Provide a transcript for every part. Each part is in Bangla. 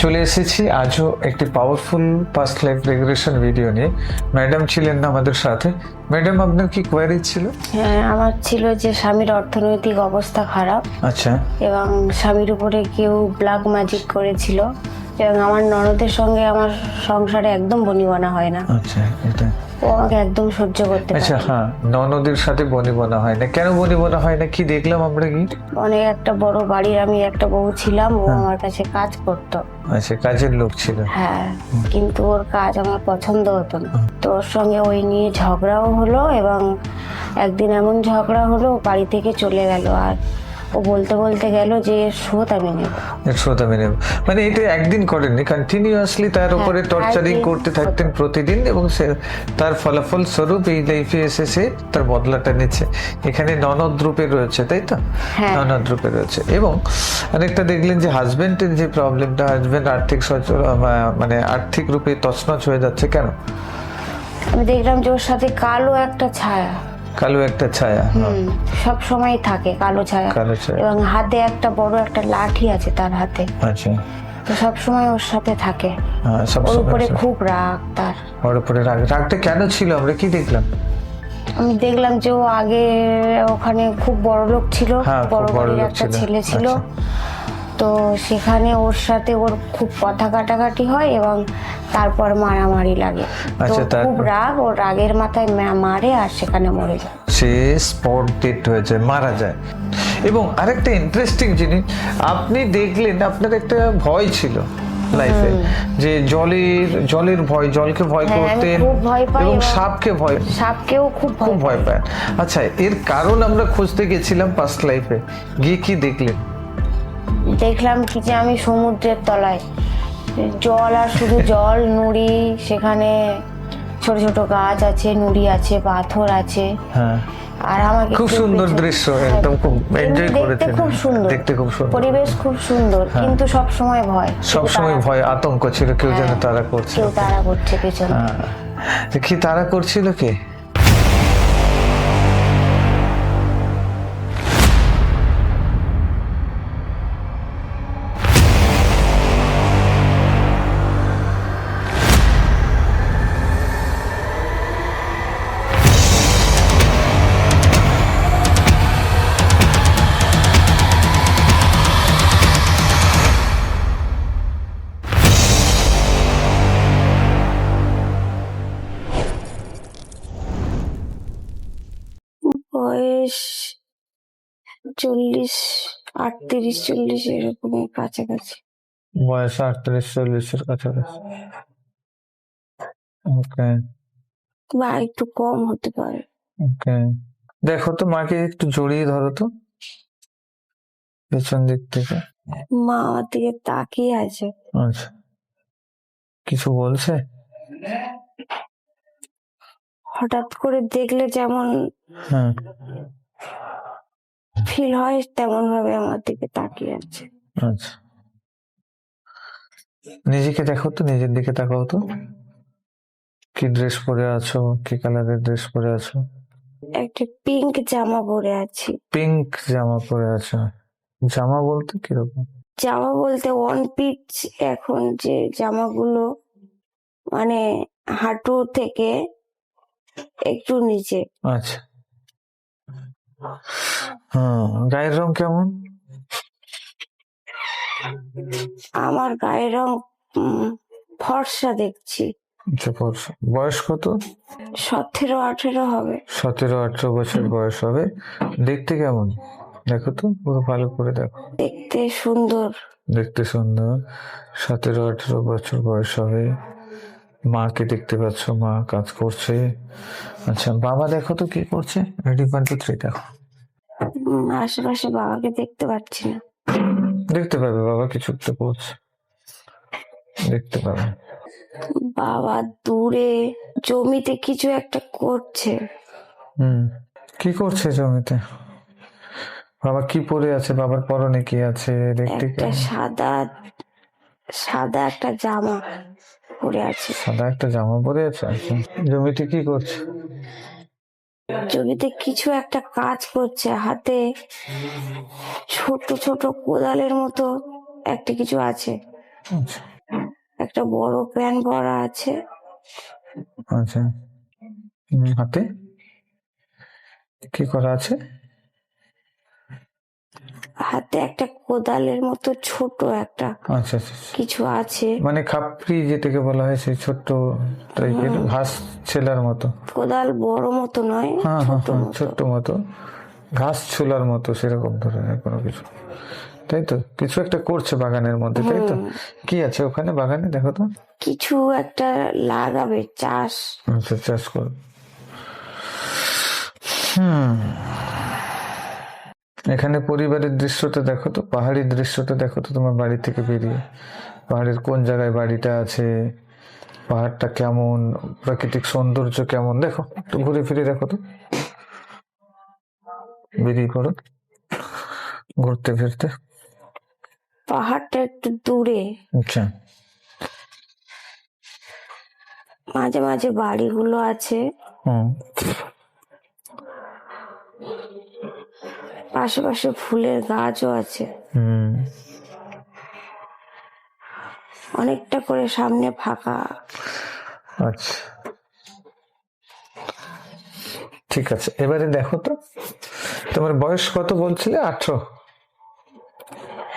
চলে এসেছি আজও একটি পাওয়ারফুল পাস্ট লাইফ রেগ্রেশন ভিডিও নিয়ে। ম্যাডাম ছিলেন না আমাদের সাথে। ম্যাডাম, আপনার কি কোয়ারি ছিল? হ্যাঁ, আমার ছিল যে স্বামীর অর্থনৈতিক অবস্থা খারাপ আচ্ছা এবং স্বামীর উপরে কেউ ব্ল্যাক ম্যাজিক করেছিল এবং আমার ননদের সঙ্গে আমার সংসারে একদম বনিবনা হয় না। আচ্ছা, এটা ও আমাকে একদম সহ্য করতে আচ্ছা। পারে। হ্যাঁ, ননদের সাথে বনিবনা হয় না কেন? বনিবনা হয় না কি দেখলাম আমরা? কি অনেক একটা বড় বাড়ির আমি একটা বউ ছিলাম, ও আমার কাছে কাজ করতো। আচ্ছা, কাজের লোক ছিল। হ্যাঁ, কিন্তু ওর কাজ আমার পছন্দ হতো না। তো ওর সঙ্গে ওই নিয়ে ঝগড়াও হলো এবং একদিন এমন ঝগড়া হলো ও বাড়ি থেকে চলে গেল। আর ও বলতে বলতে গেল যে এর শোধ আমি নেব। শ্রোতা মেনে, মানে এটা একদিন করেননি, কন্টিনিউয়াসলি তার উপরে টর্চারিং করতে থাকতেন প্রতিদিন, এবং সে তার ফলাফল স্বরূপ এই লাইফে এসে সে তার বদলাটা নিচ্ছে। এখানে ননদ রূপে রয়েছে, তাই তো? হ্যাঁ। ননদ রূপে রয়েছে। এবং আরেকটা দেখলেন যে হাজবেন্ডের যে প্রবলেমটা, হাজবেন্ড আর্থিক মানে আর্থিক রূপে তছনছ হয়ে যাচ্ছে কেন? আমি দেখলাম যে ওর সাথে কালো একটা ছায়া, কালো একটা ছায়া। সব সময় থাকে কালো ছায়া। কালো ছায়া। এবং হাতে একটা বড় একটা লাঠি আছে তার হাতে, আচ্ছা। তো সব সময় ওর সাথে থাকে। হ্যাঁ, ওর সবসময় উপরে খুব রাগ তার। ওর উপরে রাগটা কেন ছিল আমরা কি দেখলাম? আমি দেখলাম যে ও আগে ওখানে খুব বড় লোক ছিল, হ্যাঁ, খুব বড় বড় বাড়ির লোক একটা ছিল। ছেলে ছিল। তো সেখানে ওর সাথে ওর খুব কথা কাটাকাটি হয় এবং তারপর মারামারি লাগে। তো আচ্ছা, খুব রাগ, ওর রাগের মাথায় মারে আর সেখানে মরে যায়। সে স্পট ডেড হয়ে যায়, মারা যায়। এবং আরেকটা ইন্টারেস্টিং জিনিস আপনি দেখলেন, আপনার একটা ভয় ছিল লাইফে, যে জলের ভয়, জলকে ভয় হ্যাঁ, আমি করতেন খুব ভয় পাই এবং এবং সাপকেও খুব ভয় পান। আচ্ছা, এর কারণ আমরা খুঁজতে গেছিলাম পাস্ট লাইফে, গিয়ে কি দেখলেন? দেখলাম কি যে আমি সমুদ্রের তলায়, জল আর শুধু জল, নুড়ি, সেখানে ছোট ছোট গাছ আছে, নুড়ি আছে, পাথর আছে। হ্যাঁ, আর আমাকে খুব সুন্দর দৃশ্য, একদম খুব এনজয় দেখতে করেছেন। খুব সুন্দর, দেখতে খুব সুন্দর, পরিবেশ খুব সুন্দর, কিন্তু সব সময় ভয়, সবসময় ভয়, আতঙ্ক ছিল, কেউ যেন তাড়া করছে। কেউ তাড়া করছে পেছনে। কি তাড়া করছিল কে? বয়স 40, 38, 40 এরকম কাছাকাছি। বয়স 38-40-এর কাছাকাছি। ওকে, বা একটু কম হতে পারে। ওকে। দেখো তো, মাকে একটু জড়িয়ে ধরো তো পেছন দিক থেকে। মা আমার দিকে তাকিয়ে আছে। আচ্ছা, কিছু বলছে? হঠাৎ করে দেখলে যেমন হ্যাঁ, ফিল হয় তেমন ভাবে আমার দিকে তাকিয়ে আছে। আচ্ছা। নিজেকে দেখো তো, নিজের দিকে তাকাও তো। কি ড্রেস পরে আছো? কি কালারের ড্রেস পরে আছো? একটা পিঙ্ক জামা পরে আছি। পিঙ্ক জামা পরে আছো? জামা বলতে কিরকম? জামা বলতে ওয়ান পিচ, এখন যে জামাগুলো মানে হাঁটু থেকে একটু নিচে। আচ্ছা। হ্যাঁ, গায়ের রং কেমন? আমার গায়ের রং ফর্সা দেখছি। আচ্ছা, ফর্সা। বয়স কত? 17-18 হবে। 17-18 বছর বয়স হবে। দেখতে কেমন দেখো তো, পুরো ভালো করে দেখো। দেখতে সুন্দর। দেখতে সুন্দর। 17-18 বছর বয়স হবে। মাকে দেখতে পাচ্ছ, মা কাজ করছে। আচ্ছা, বাবা দেখো তো কি করছে। রেডি, 1 2 3 দেখো। আশেপাশে বাবাকে দেখতে পাচ্ছি না। দেখতে পাবে, বাবা কিছু একটা করছে, দেখতে পাবে। বাবা দূরে জমিতে কিছু একটা করছে। কি করছে জমিতে? বাবা কি পরে আছে? বাবার পরনে কি আছে? দেখতে একটা সাদা একটা জামা পরে আছে। সাদা একটা জামা পরে আছে। আচ্ছা, জমিতে কি করছে? জমিতে কিছু একটা কাজ করছে, হাতে ছোট ছোট কোদালের মতো একটা কিছু আছে। আচ্ছা, একটা বড় প্যান পরা আছে। আচ্ছা, হাতে কি করা আছে? হাতে একটা কোদালের মতো ছোট একটা আচ্ছা আচ্ছা আচ্ছা। কিছু আছে। মানে খাপড়ি যেটাকে বলা হয়, সেই ছোট্ট টাইপের ঘাস ছেলার মতো। কোদাল বড় মতো নয়, হ্যাঁ হ্যাঁ ছোট হ্যাঁ, মতো। ছোট্ট মতো, ঘাস ছোলার মতো সেরকম ধরনের কোনো কিছু, তাই তো? কিছু একটা করছে বাগানের মধ্যে, তাই তো? কি আছে ওখানে বাগানে, দেখো তো। কিছু একটা লাগাবে, চাষ। আচ্ছা, চাষ কর। এখানে পরিবারের দৃশ্যটা দেখো তো, পাহাড়ি দৃশ্যটা দেখো তো তোমার বাড়ি থেকে বেরিয়ে। পাহাড়ের কোন জায়গায় বাড়িটা আছে, পাহাড়টা কেমন, প্রাকৃতিক সৌন্দর্য কেমন, দেখো একটু ঘুরে ফিরে দেখো তো, বেরিয়ে পড়ো ঘুরতে ফিরতে। পাহাড়টা একটু দূরে, আচ্ছা, মাঝে মাঝে বাড়িগুলো আছে, হুম, পাশে পাশে ফুলের গাছও আছে হুম, অনেকটা করে, সামনে ফাঁকা। আচ্ছা, ঠিক আছে। এবারে দেখো তো, তোমার বয়স কত বলছিলে? 18?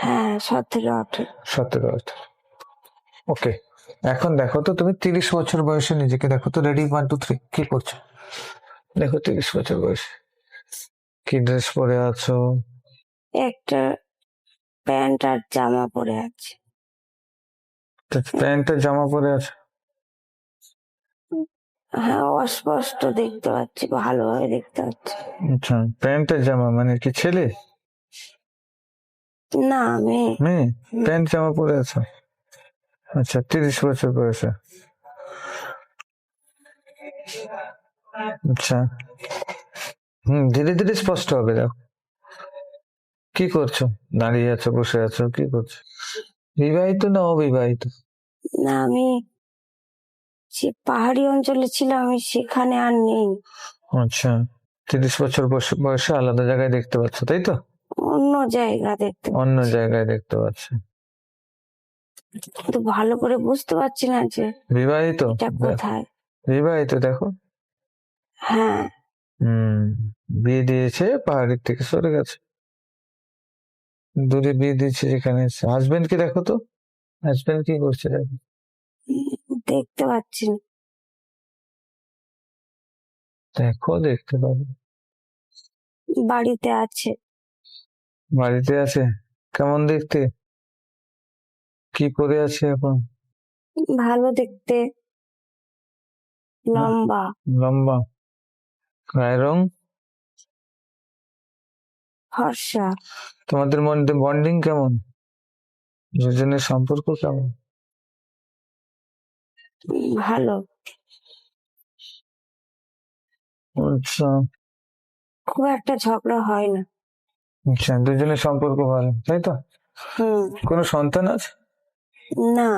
হ্যাঁ, 17-18। 17-18, ওকে। এখন দেখো তো, তুমি 30 বছর বয়সে নিজেকে দেখো তো। রেডি, 1 2 3, কি করছো? দেখো 30 বছর বয়সে কি ড্রেস পরে আছো? একটা প্যান্ট আর জামা পরে আছে। প্যান্ট আর জামা পরে আছো? হ্যাঁ, অস্পষ্ট দেখতে পাচ্ছি, ভালোভাবে দেখতে পাচ্ছি আচ্ছা, প্যান্ট আর জামা মানে কি ছেলে না, মেয়ে। মেয়ে? প্যান্ট জামা পরে আছো, আচ্ছা, 30 বছর বয়সে। আচ্ছা, ধীরে ধীরে স্পষ্ট হবে। দেখো কি করছো, দাঁড়িয়ে আছো, বসে আছো, কি করছো? বিবাহিত না অবিবাহিত? না, আমি যে পাহাড়ি অঞ্চলে ছিলাম, আমি সেখানে আর নেই। আচ্ছা, 30 বছর বয়সে আলাদা জায়গায় দেখতে পাচ্ছ, তাই তো? অন্য জায়গা দেখতে অন্য জায়গায় দেখতে পাচ্ছ। কিন্তু ভালো করে বুঝতে পারছি না যে বিবাহিত? এটা কোথায়। বিবাহিত, দেখো। হ্যাঁ, হুম, বিয়ে দিয়েছে, পাহাড়ের থেকে সরে গেছে, দূরে বিয়ে দিয়েছে যেখানে। হাজবেন্ড কি দেখো তো, হাজবেন্ড কি করছে দেখো। দেখতে পাচ্ছি না। দেখো, দেখতে পাবে। বাড়িতে আছে। বাড়িতে আছে? কেমন দেখতে, কি পরে আছে এখন? ভালো দেখতে, লম্বা। লম্বা, গায়ের রং? ফর্সা। তোমাদের মধ্যে বন্ডিং কেমন, দুজনের সম্পর্ক কেমন? ভালো। আচ্ছা খুব একটা ঝগড়া হয় না। আচ্ছা, দুজনের সম্পর্ক ভালো, তাই তো? কোনো সন্তান আছে? না।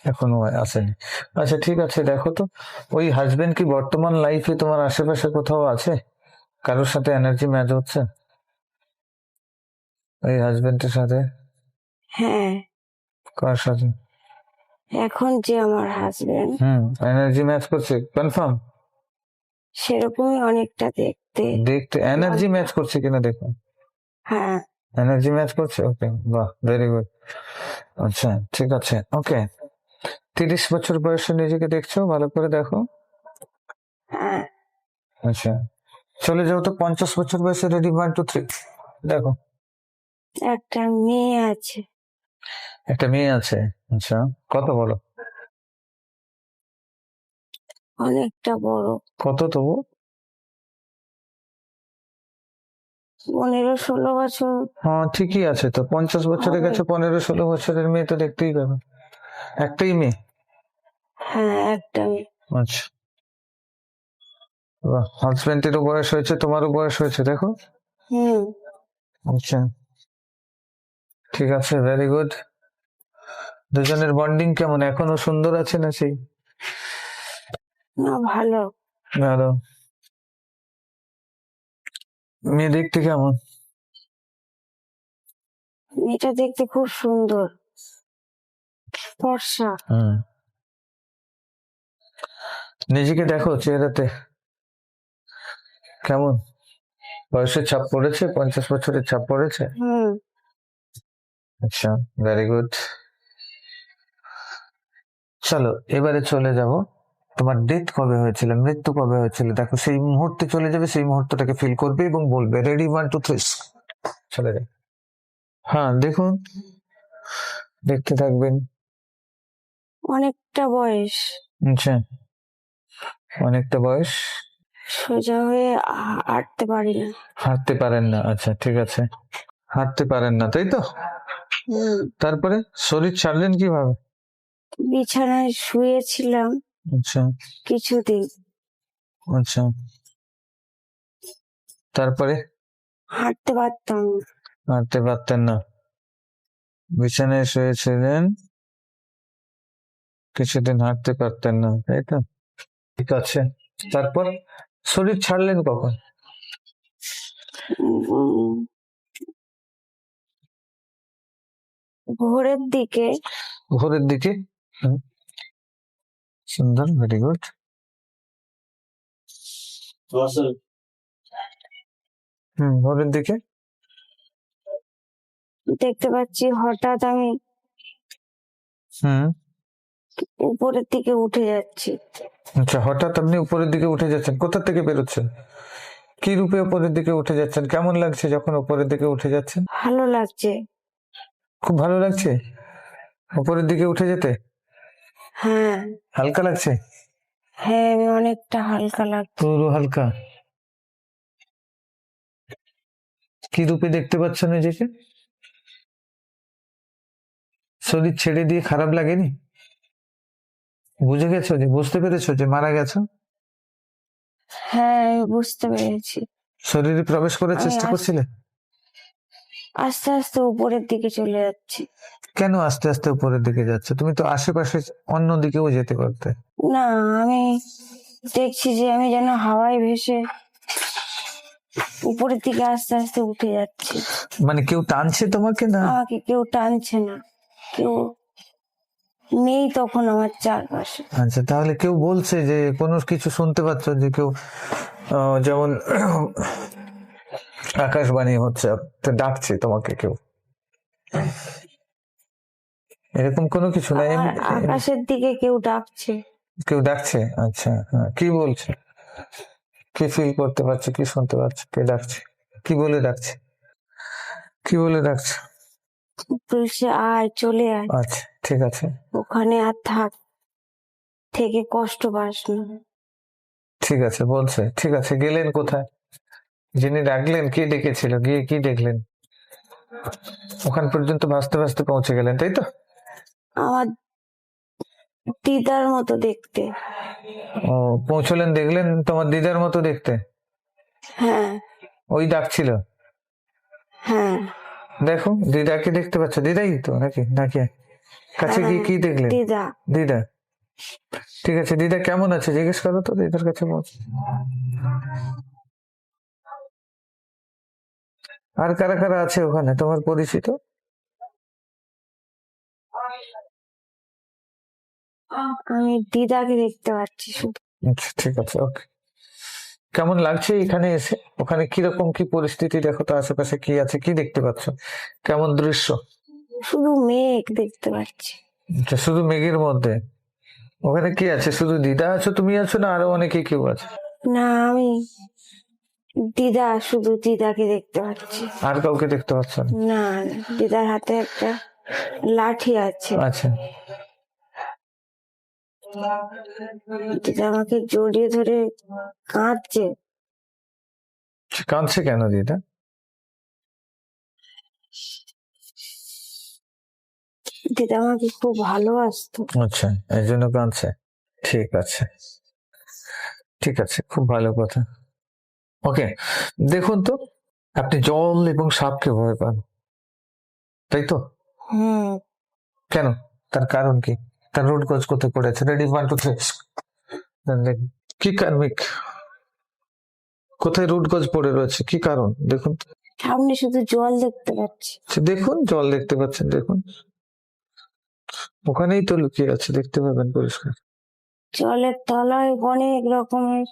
এখনো আসেনি। আচ্ছা, ঠিক আছে। দেখো তো, ওই হাজবেন্ড কি বর্তমান লাইফে তোমার আশেপাশে কোথাও আছে? কারোর সাথে এনার্জি ম্যাচ হচ্ছে ওই হাজবেন্ডের সাথে? হ্যাঁ, কার সাথে? এখন যে আমার হাজবেন্ড, এনার্জি ম্যাচ করছে, কনফার্ম? সেরকমই অনেকটা দেখতে। দেখতে এনার্জি ম্যাচ করছে কিনা দেখো। হ্যাঁ। এনার্জি ম্যাচ করছে, ওকে, বাহ, ভেরি গুড। আচ্ছা, ঠিক আছে, ওকে। 30 বছর বয়সে নিজেকে দেখছো, ভালো করে দেখো। হ্যাঁ, আচ্ছা, চলে যাও তো 50 বছর বয়সে। রেডি, 1 2 3, দেখো। একটা মেয়ে আছে। একটা মেয়ে আছে, আচ্ছা, কত বড়? অনেকটা বড়, কত তবু? 15-16 বছর। হ্যাঁ, ঠিকই আছে তো, 50 বছরে হবে। গেছে, 15-16 বছরের মেয়ে তো দেখতেই পাবে। একটাই মেয়ে? হ্যাঁ, একটা মেয়ে। আচ্ছা, হাজবেন্ডেরও বয়স হয়েছে, তোমারও বয়স হয়েছে, দেখো। হুম। আচ্ছা, ঠিক আছে, ভেরি গুড। দুজনের বন্ডিং কেমন, এখনো সুন্দর আছে না সেই? না, ভালো। ভালো। মেয়ে দেখতে কেমন? মেয়েটা দেখতে খুব সুন্দর। ফর্সা। হুম, নিজেকে দেখো চেহারাতে কেমন? বয়সের ছাপ পড়েছে, 50 বছরের ছাপ পড়েছে? হুম। আচ্ছা, ভেরি গুড। চলো এবারে চলে যাব, তোমার ডেথ কবে হয়েছিল, মৃত্যু কবে হয়েছিল, দেখো সেই মুহূর্তে চলে যাবে, সেই মুহূর্তটাকে ফিল করবে এবং বলবে রেডি 1 2 3 চলে যাবে। হ্যাঁ দেখুন, দেখতে থাকবেন। অনেকটা বয়স, আচ্ছা, অনেকটা বয়স, সোজা হয়ে হাঁটতে পারি না। হাঁটতে পারেন না, আচ্ছা ঠিক আছে, হাঁটতে পারেন না তাই তো? হুম। তারপরে শরীর ছাড়লেন কিভাবে? বিছানায় শুয়েছিলাম আচ্ছা কিছুদিন, আচ্ছা, তারপরে হাঁটতে পারতাম না। হাঁটতে পারতেন না, বিছানায় শুয়েছিলেন, কিছুদিন হাঁটতে পারতেন না তাই তো? ঠিক আছে, তারপর শরীর ছাড়লেন কখন? উম, ভোরের দিকে। ভোরের দিকে। হুম, সুন্দর, ভেরি গুড। ভোরের দিকে দেখতে পাচ্ছি হঠাৎ আমি হুম উপরের দিকে উঠে যাচ্ছি। আচ্ছা, হঠাৎ আপনি উপরের দিকে উঠে যাচ্ছেন, কোথা থেকে বেরোচ্ছেন, কি রূপে উপরের দিকে উঠে যাচ্ছেন, কেমন লাগছে যখন উপরের দিকে উঠে যাচ্ছেন? ভালো লাগছে। খুব ভালো লাগছে উপরের দিকে উঠে যেতে? হ্যাঁ। হালকা লাগছে? হ্যাঁ, আমি অনেকটা হালকা লাগছে। পুরো হালকা। কি রূপে দেখতে পাচ্ছেন নিজেকে? শরীর ছেড়ে দিয়ে খারাপ লাগেনি? বুঝে গেছো, যে বুঝতে পেরেছো যে মারা গেছো? হ্যাঁ, আমি বুঝতে পেরেছি। শরীরে প্রবেশ করার আমি চেষ্টা করছিলে? আস্তে আস্তে উপরের দিকে চলে যাচ্ছি। কেন আস্তে আস্তে উপরের দিকে যাচ্ছে? তুমি তো আশেপাশে অন্য দিকেও যেতে পারতে। না, আমি দেখছি যে আমি যেন হাওয়ায় ভেসে উপরের দিকে আস্তে আস্তে উঠে যাচ্ছি। মানে কেউ টানছে তোমাকে না? আমাকে কেউ টানছে না, কেউ নেই তখন আমার চারপাশে। আচ্ছা, তাহলে কেউ বলছে যে কোনো কিছু শুনতে পাচ্ছ, যে কেউ যেমন আকাশবাণী হচ্ছে, তো ডাকছে তোমাকে কেউ, এরকম কোনো কিছু না? আর আকাশের দিকে কেউ ডাকছে। কেউ ডাকছে, আচ্ছা, হ্যাঁ, কি বলছে, কি ফিল করতে পারছো, কি শুনতে পাচ্ছ, কে ডাকছে, কি বলে ডাকছে, কি বলে ডাকছে? বলছে আয়, চলে আয়, আচ্ছা ঠিক আছে, ওখানে আর থাক, থেকে কষ্ট পাস না। ঠিক আছে বলছে, ঠিক আছে, গেলেন কোথায়? যিনি ডাকলেন কে ডেকেছিল, গিয়ে কি দেখলেন? ওখান পর্যন্ত ভাসতে ভাসতে পৌঁছে গেলেন তাই তো? আমার দিদার মতো দেখতে। ও, পৌঁছলেন, দেখলেন তোমার দিদার মতো দেখতে? হ্যাঁ। ওই ডাকছিল? হ্যাঁ। দেখো দিদাকে দেখতে পাচ্ছ, দিদাই তো নাকি, নাকি কাছে গিয়ে কি দেখলেন? দিদা। দিদা, ঠিক আছে, দিদা কেমন আছে জিজ্ঞেস করো তো, দিদার কাছে পৌঁছ। আর কারা কারা আছে ওখানে তোমার পরিচিত? আমি দিদাকে দেখতে পাচ্ছি শুধু। আচ্ছা ঠিক আছে, ওকে। কেমন লাগছে এখানে এসে? ওখানে কিরকম কি পরিস্থিতি, দেখো তো আশেপাশে কি আছে, কি দেখতে পাচ্ছ, কেমন দৃশ্য? শুধু মেঘ দেখতে পাচ্ছি। আচ্ছা, শুধু মেঘের মধ্যে? ওখানে কি আছে, শুধু দিদা আছো, তুমি আছো, না আরো অনেকে কেউ আছে? না, আমি দিদা, শুধু দিদাকে দেখতে পাচ্ছি। আর কাউকে দেখতে পাচ্ছ না? না, দিদার হাতে একটা লাঠি আছে। আচ্ছা, দিদা আমাকে জড়িয়ে ধরে কাঁদছে। কাঁদছে কেন দিদা? দিদা আমাকে খুব ভালোবাসতো। আচ্ছা, এই জন্য কাঁদছে, ঠিক আছে, ঠিক আছে, খুব ভালো কথা। ওকে, দেখুন তো, আপনি জল এবং সাপকে ভয় পান তাই তো? হুম। কেন, তার কারণ কি, তার রুট কজ কোথায় পড়েছে? রেডি 1 2 3 কি কার্মিক, কোথায় রুট কজ পড়ে রয়েছে, কি কারণ দেখুন তো। সামনে শুধু জল দেখতে পাচ্ছি। দেখুন, জল দেখতে পাচ্ছেন, দেখুন, ওখানেই তো লুকিয়ে আছে, দেখতে পাবেন পরিষ্কার। জলের তলায় অনেক রকমের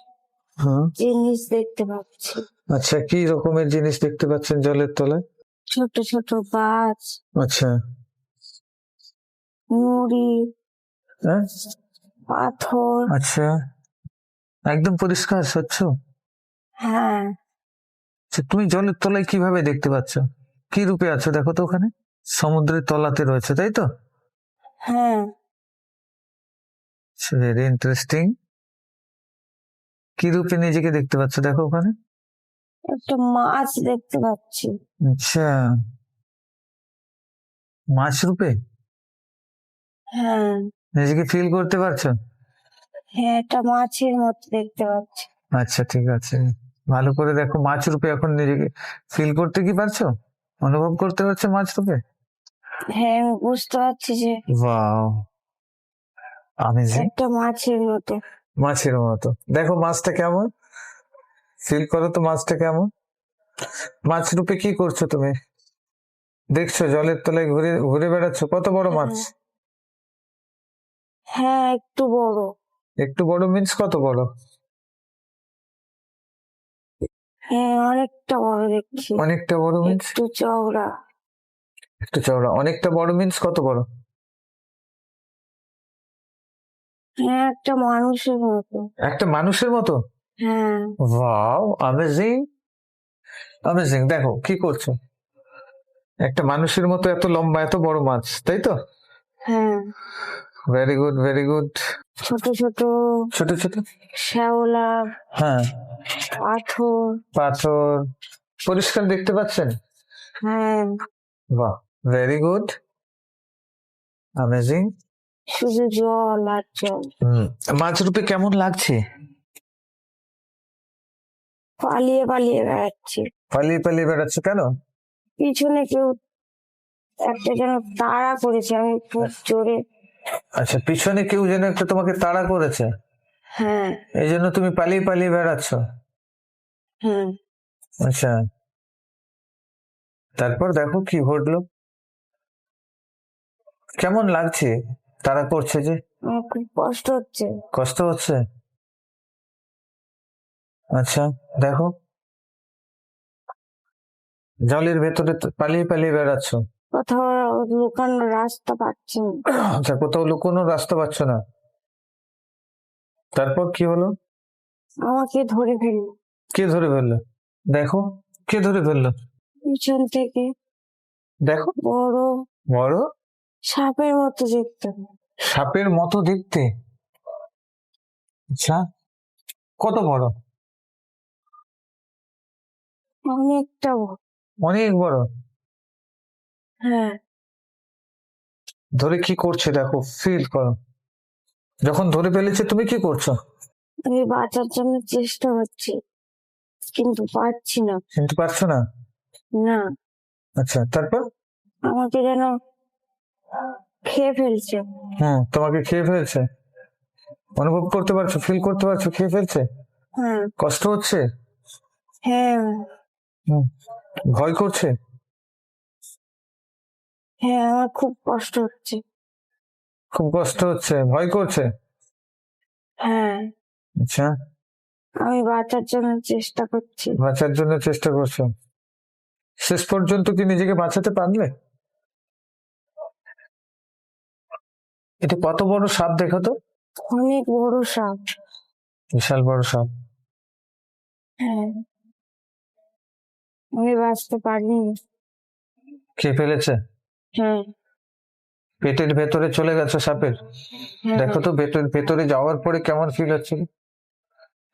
হ্যাঁ, জিনিস দেখতে পাচ্ছি। আচ্ছা, কি রকমের জিনিস দেখতে পাচ্ছেন জলের তলায়? ছোট ছোট গাছ, আচ্ছা, নুড়ি, হ্যাঁ, পাথর। আচ্ছা, একদম পরিষ্কার স্বচ্ছ। হ্যাঁ, আচ্ছা, তুমি জলের তলায় কিভাবে দেখতে পাচ্ছ? কি রূপে আছো দেখো তো ওখানে? সমুদ্রের তলাতে রয়েছে, তাই তো? হ্যাঁ, ভেরি ইন্টারেস্টিং। কি রূপে নিজেকে দেখতে পাচ্ছ দেখো ওখানে? একটা মাছ দেখতে পাচ্ছি। আচ্ছা, মাছ রূপে হ্যাঁ, নিজেকে ফিল করতে পারছো? হ্যাঁ, একটা মাছের মতো দেখতে পাচ্ছি। আচ্ছা, ঠিক আছে, ভালো করে দেখো মাছ রূপে এখন নিজেকে ফিল করতে কি পারছো? অনুভব করতে পারছো মাছ রূপে? হ্যাঁ, আমি বুঝতে পারছি যে ওয়াও, আমেজিং। একটা মাছের মতো। মাছের মতো দেখো মাছটা কেমন, ফিল করো তো মাছটা কেমন। মাছ রূপে কি করছো তুমি? দেখছো জলের তলায় ঘুরে ঘুরে বেড়াচ্ছ, কত বড় মাছ? হ্যাঁ, একটু বড়। একটু বড় মিন্স কত বড়? হ্যাঁ, অনেকটা বড় দেখছি। অনেকটা বড় মিন্স? একটু চওড়া। একটু চওড়া। অনেকটা বড় মিন্স কত বড়? হ্যাঁ, একটা মানুষের মতো। একটা মানুষের মতো? হ্যাঁ, ওয়াও, অ্যামেজিং, অ্যামেজিং। দেখো কি করছো, একটা মানুষের মতো এত লম্বা এত বড় মাছ, তাই তো? হ্যাঁ, ভেরি গুড, ভেরি গুড। ছোট ছোট ছোট ছোট, শ্যাওলা, হ্যাঁ, পাথর। পাথর পরিষ্কার দেখতে পাচ্ছেন? হ্যাঁ, বাহ, ভেরি গুড, অ্যামেজিং। শুধু জল আর জল। মাছ রূপে কেমন লাগছে? পালিয়ে পালিয়ে বেড়াচ্ছি। পালিয়ে পালিয়ে বেড়াচ্ছে কেন? পিছনে কেউ একটা যেন তাড়া করেছে, আমি খুব জোরে। আচ্ছা, পিছনে কেউ যেন একটা তোমাকে তাড়া করেছে, হ্যাঁ, এই জন্য তুমি পালিয়ে পালিয়ে বেড়াচ্ছ। হ্যাঁ, আচ্ছা, তারপর দেখো কি ঘটলো, কেমন লাগছে তাড়া করছে যে? আমার খুব কষ্ট হচ্ছে। কষ্ট হচ্ছে? আচ্ছা, দেখো জলের ভেতরে তো পালিয়ে পালিয়ে বেড়াচ্ছ। কোথাও লুকানোর রাস্তা পাচ্ছি না। আচ্ছা, কোথাও লুকোনোর রাস্তা পাচ্ছ না, তারপর কি হলো? আমাকে ধরে ফেললো কে ধরে ফেললো? দেখো, কে ধরে ফেললো? পিছন থেকে। দেখো, বড় বড় সাপের মতো দেখতে। সাপের মতো দেখতে? আচ্ছা, কত বড়? অনেকটা বড়। অনেক বড়। হ্যাঁ, ধরে কি করছে দেখো, ফিল করো, যখন ধরে ফেলেছে তুমি কি করছো? আমি বাঁচার জন্য চেষ্টা করছি কিন্তু পারছি না। চিনতে পারছো না? না, আচ্ছা, তারপর? আমাকে যেন খেয়ে ফেলছে। তোমাকে খেয়ে ফেলছে, অনুভব করতে পারছো, ফিল করতে পারছো খেয়ে ফেলছে? হ্যাঁ, কষ্ট হচ্ছে? হ্যাঁ, হুম, ভয় করছে? হ্যাঁ, আমার খুব কষ্ট হচ্ছে। খুব কষ্ট হচ্ছে, ভয় করছে? হ্যাঁ, আচ্ছা, আমি বাঁচার জন্য চেষ্টা করছি। বাঁচার জন্য চেষ্টা করছো, শেষ পর্যন্ত কি নিজেকে বাঁচাতে পারলে? এটা কত বড় সাপ দেখো তো, অনেক বড় সাপ। বিশাল বড় সাপ। হ্যাঁ, আমি বাঁচতে পারিনি। খেয়ে ফেলেছে? হ্যাঁ, পেটের ভেতরে চলে গেছে সাপের? হ্যাঁ, দেখো তো ভেতরে যাওয়ার পরে কেমন ফিল হচ্ছিল,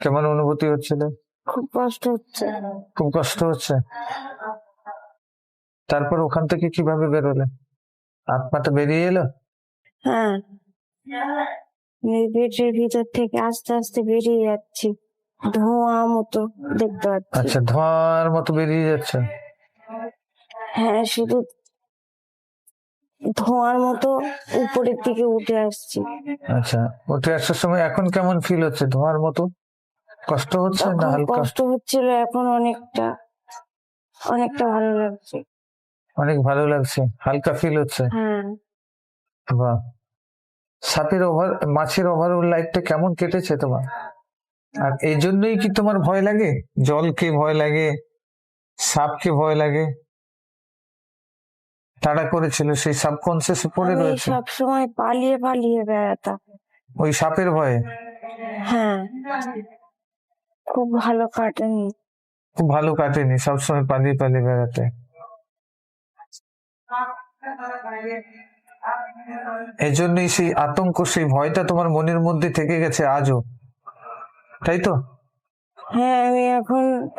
কেমন অনুভূতি হচ্ছিল? খুব কষ্ট হচ্ছে। খুব কষ্ট হচ্ছে। তারপর ওখান থেকে কিভাবে বেরোলে, আত্মাটা বেরিয়ে এলো? হ্যাঁ, আমি পেটের ভিতর থেকে আস্তে আস্তে বেরিয়ে যাচ্ছি, ধোঁয়া মতো দেখতে পাচ্ছি। আচ্ছা, ধোঁয়ার মতো বেরিয়ে যাচ্ছে? হ্যাঁ, শুধু ধোঁয়ার মতো উপরের দিকে উঠে আসছি। আচ্ছা, উঠে আসার সময় এখন কেমন ফিল হচ্ছে, ধোঁয়ার মতো? কষ্ট হচ্ছে না তখন হালকা? কষ্ট হচ্ছিল, এখন অনেকটা অনেকটা ভালো লাগছে। অনেক ভালো লাগছে, হালকা ফিল হচ্ছে। হ্যাঁ, বাহ, সাপের মাছের ওভারঅল লাইফটা কেমন কেটেছে তোমার? আর এই জন্যই কি তোমার ভয় লাগে? জলকে ভয় লাগে, সাপকে ভয় লাগে? তাড়া করেছিল, সেই সাবকনসিয়াসে পড়ে আমি রয়েছে সব সময় পালিয়ে পালিয়ে বেড়াতাম। ওই সাপের ভয়ে। হ্যাঁ, খুব ভালো কাটেনি। খুব ভালো কাটেনি, সবসময় পালিয়ে পালিয়ে বেড়াতে। এই জন্যই সেই আতঙ্ক, সেই ভয়টা তোমার মনের মধ্যে থেকে গেছে আজও, তাই তো? হ্যাঁ, আমি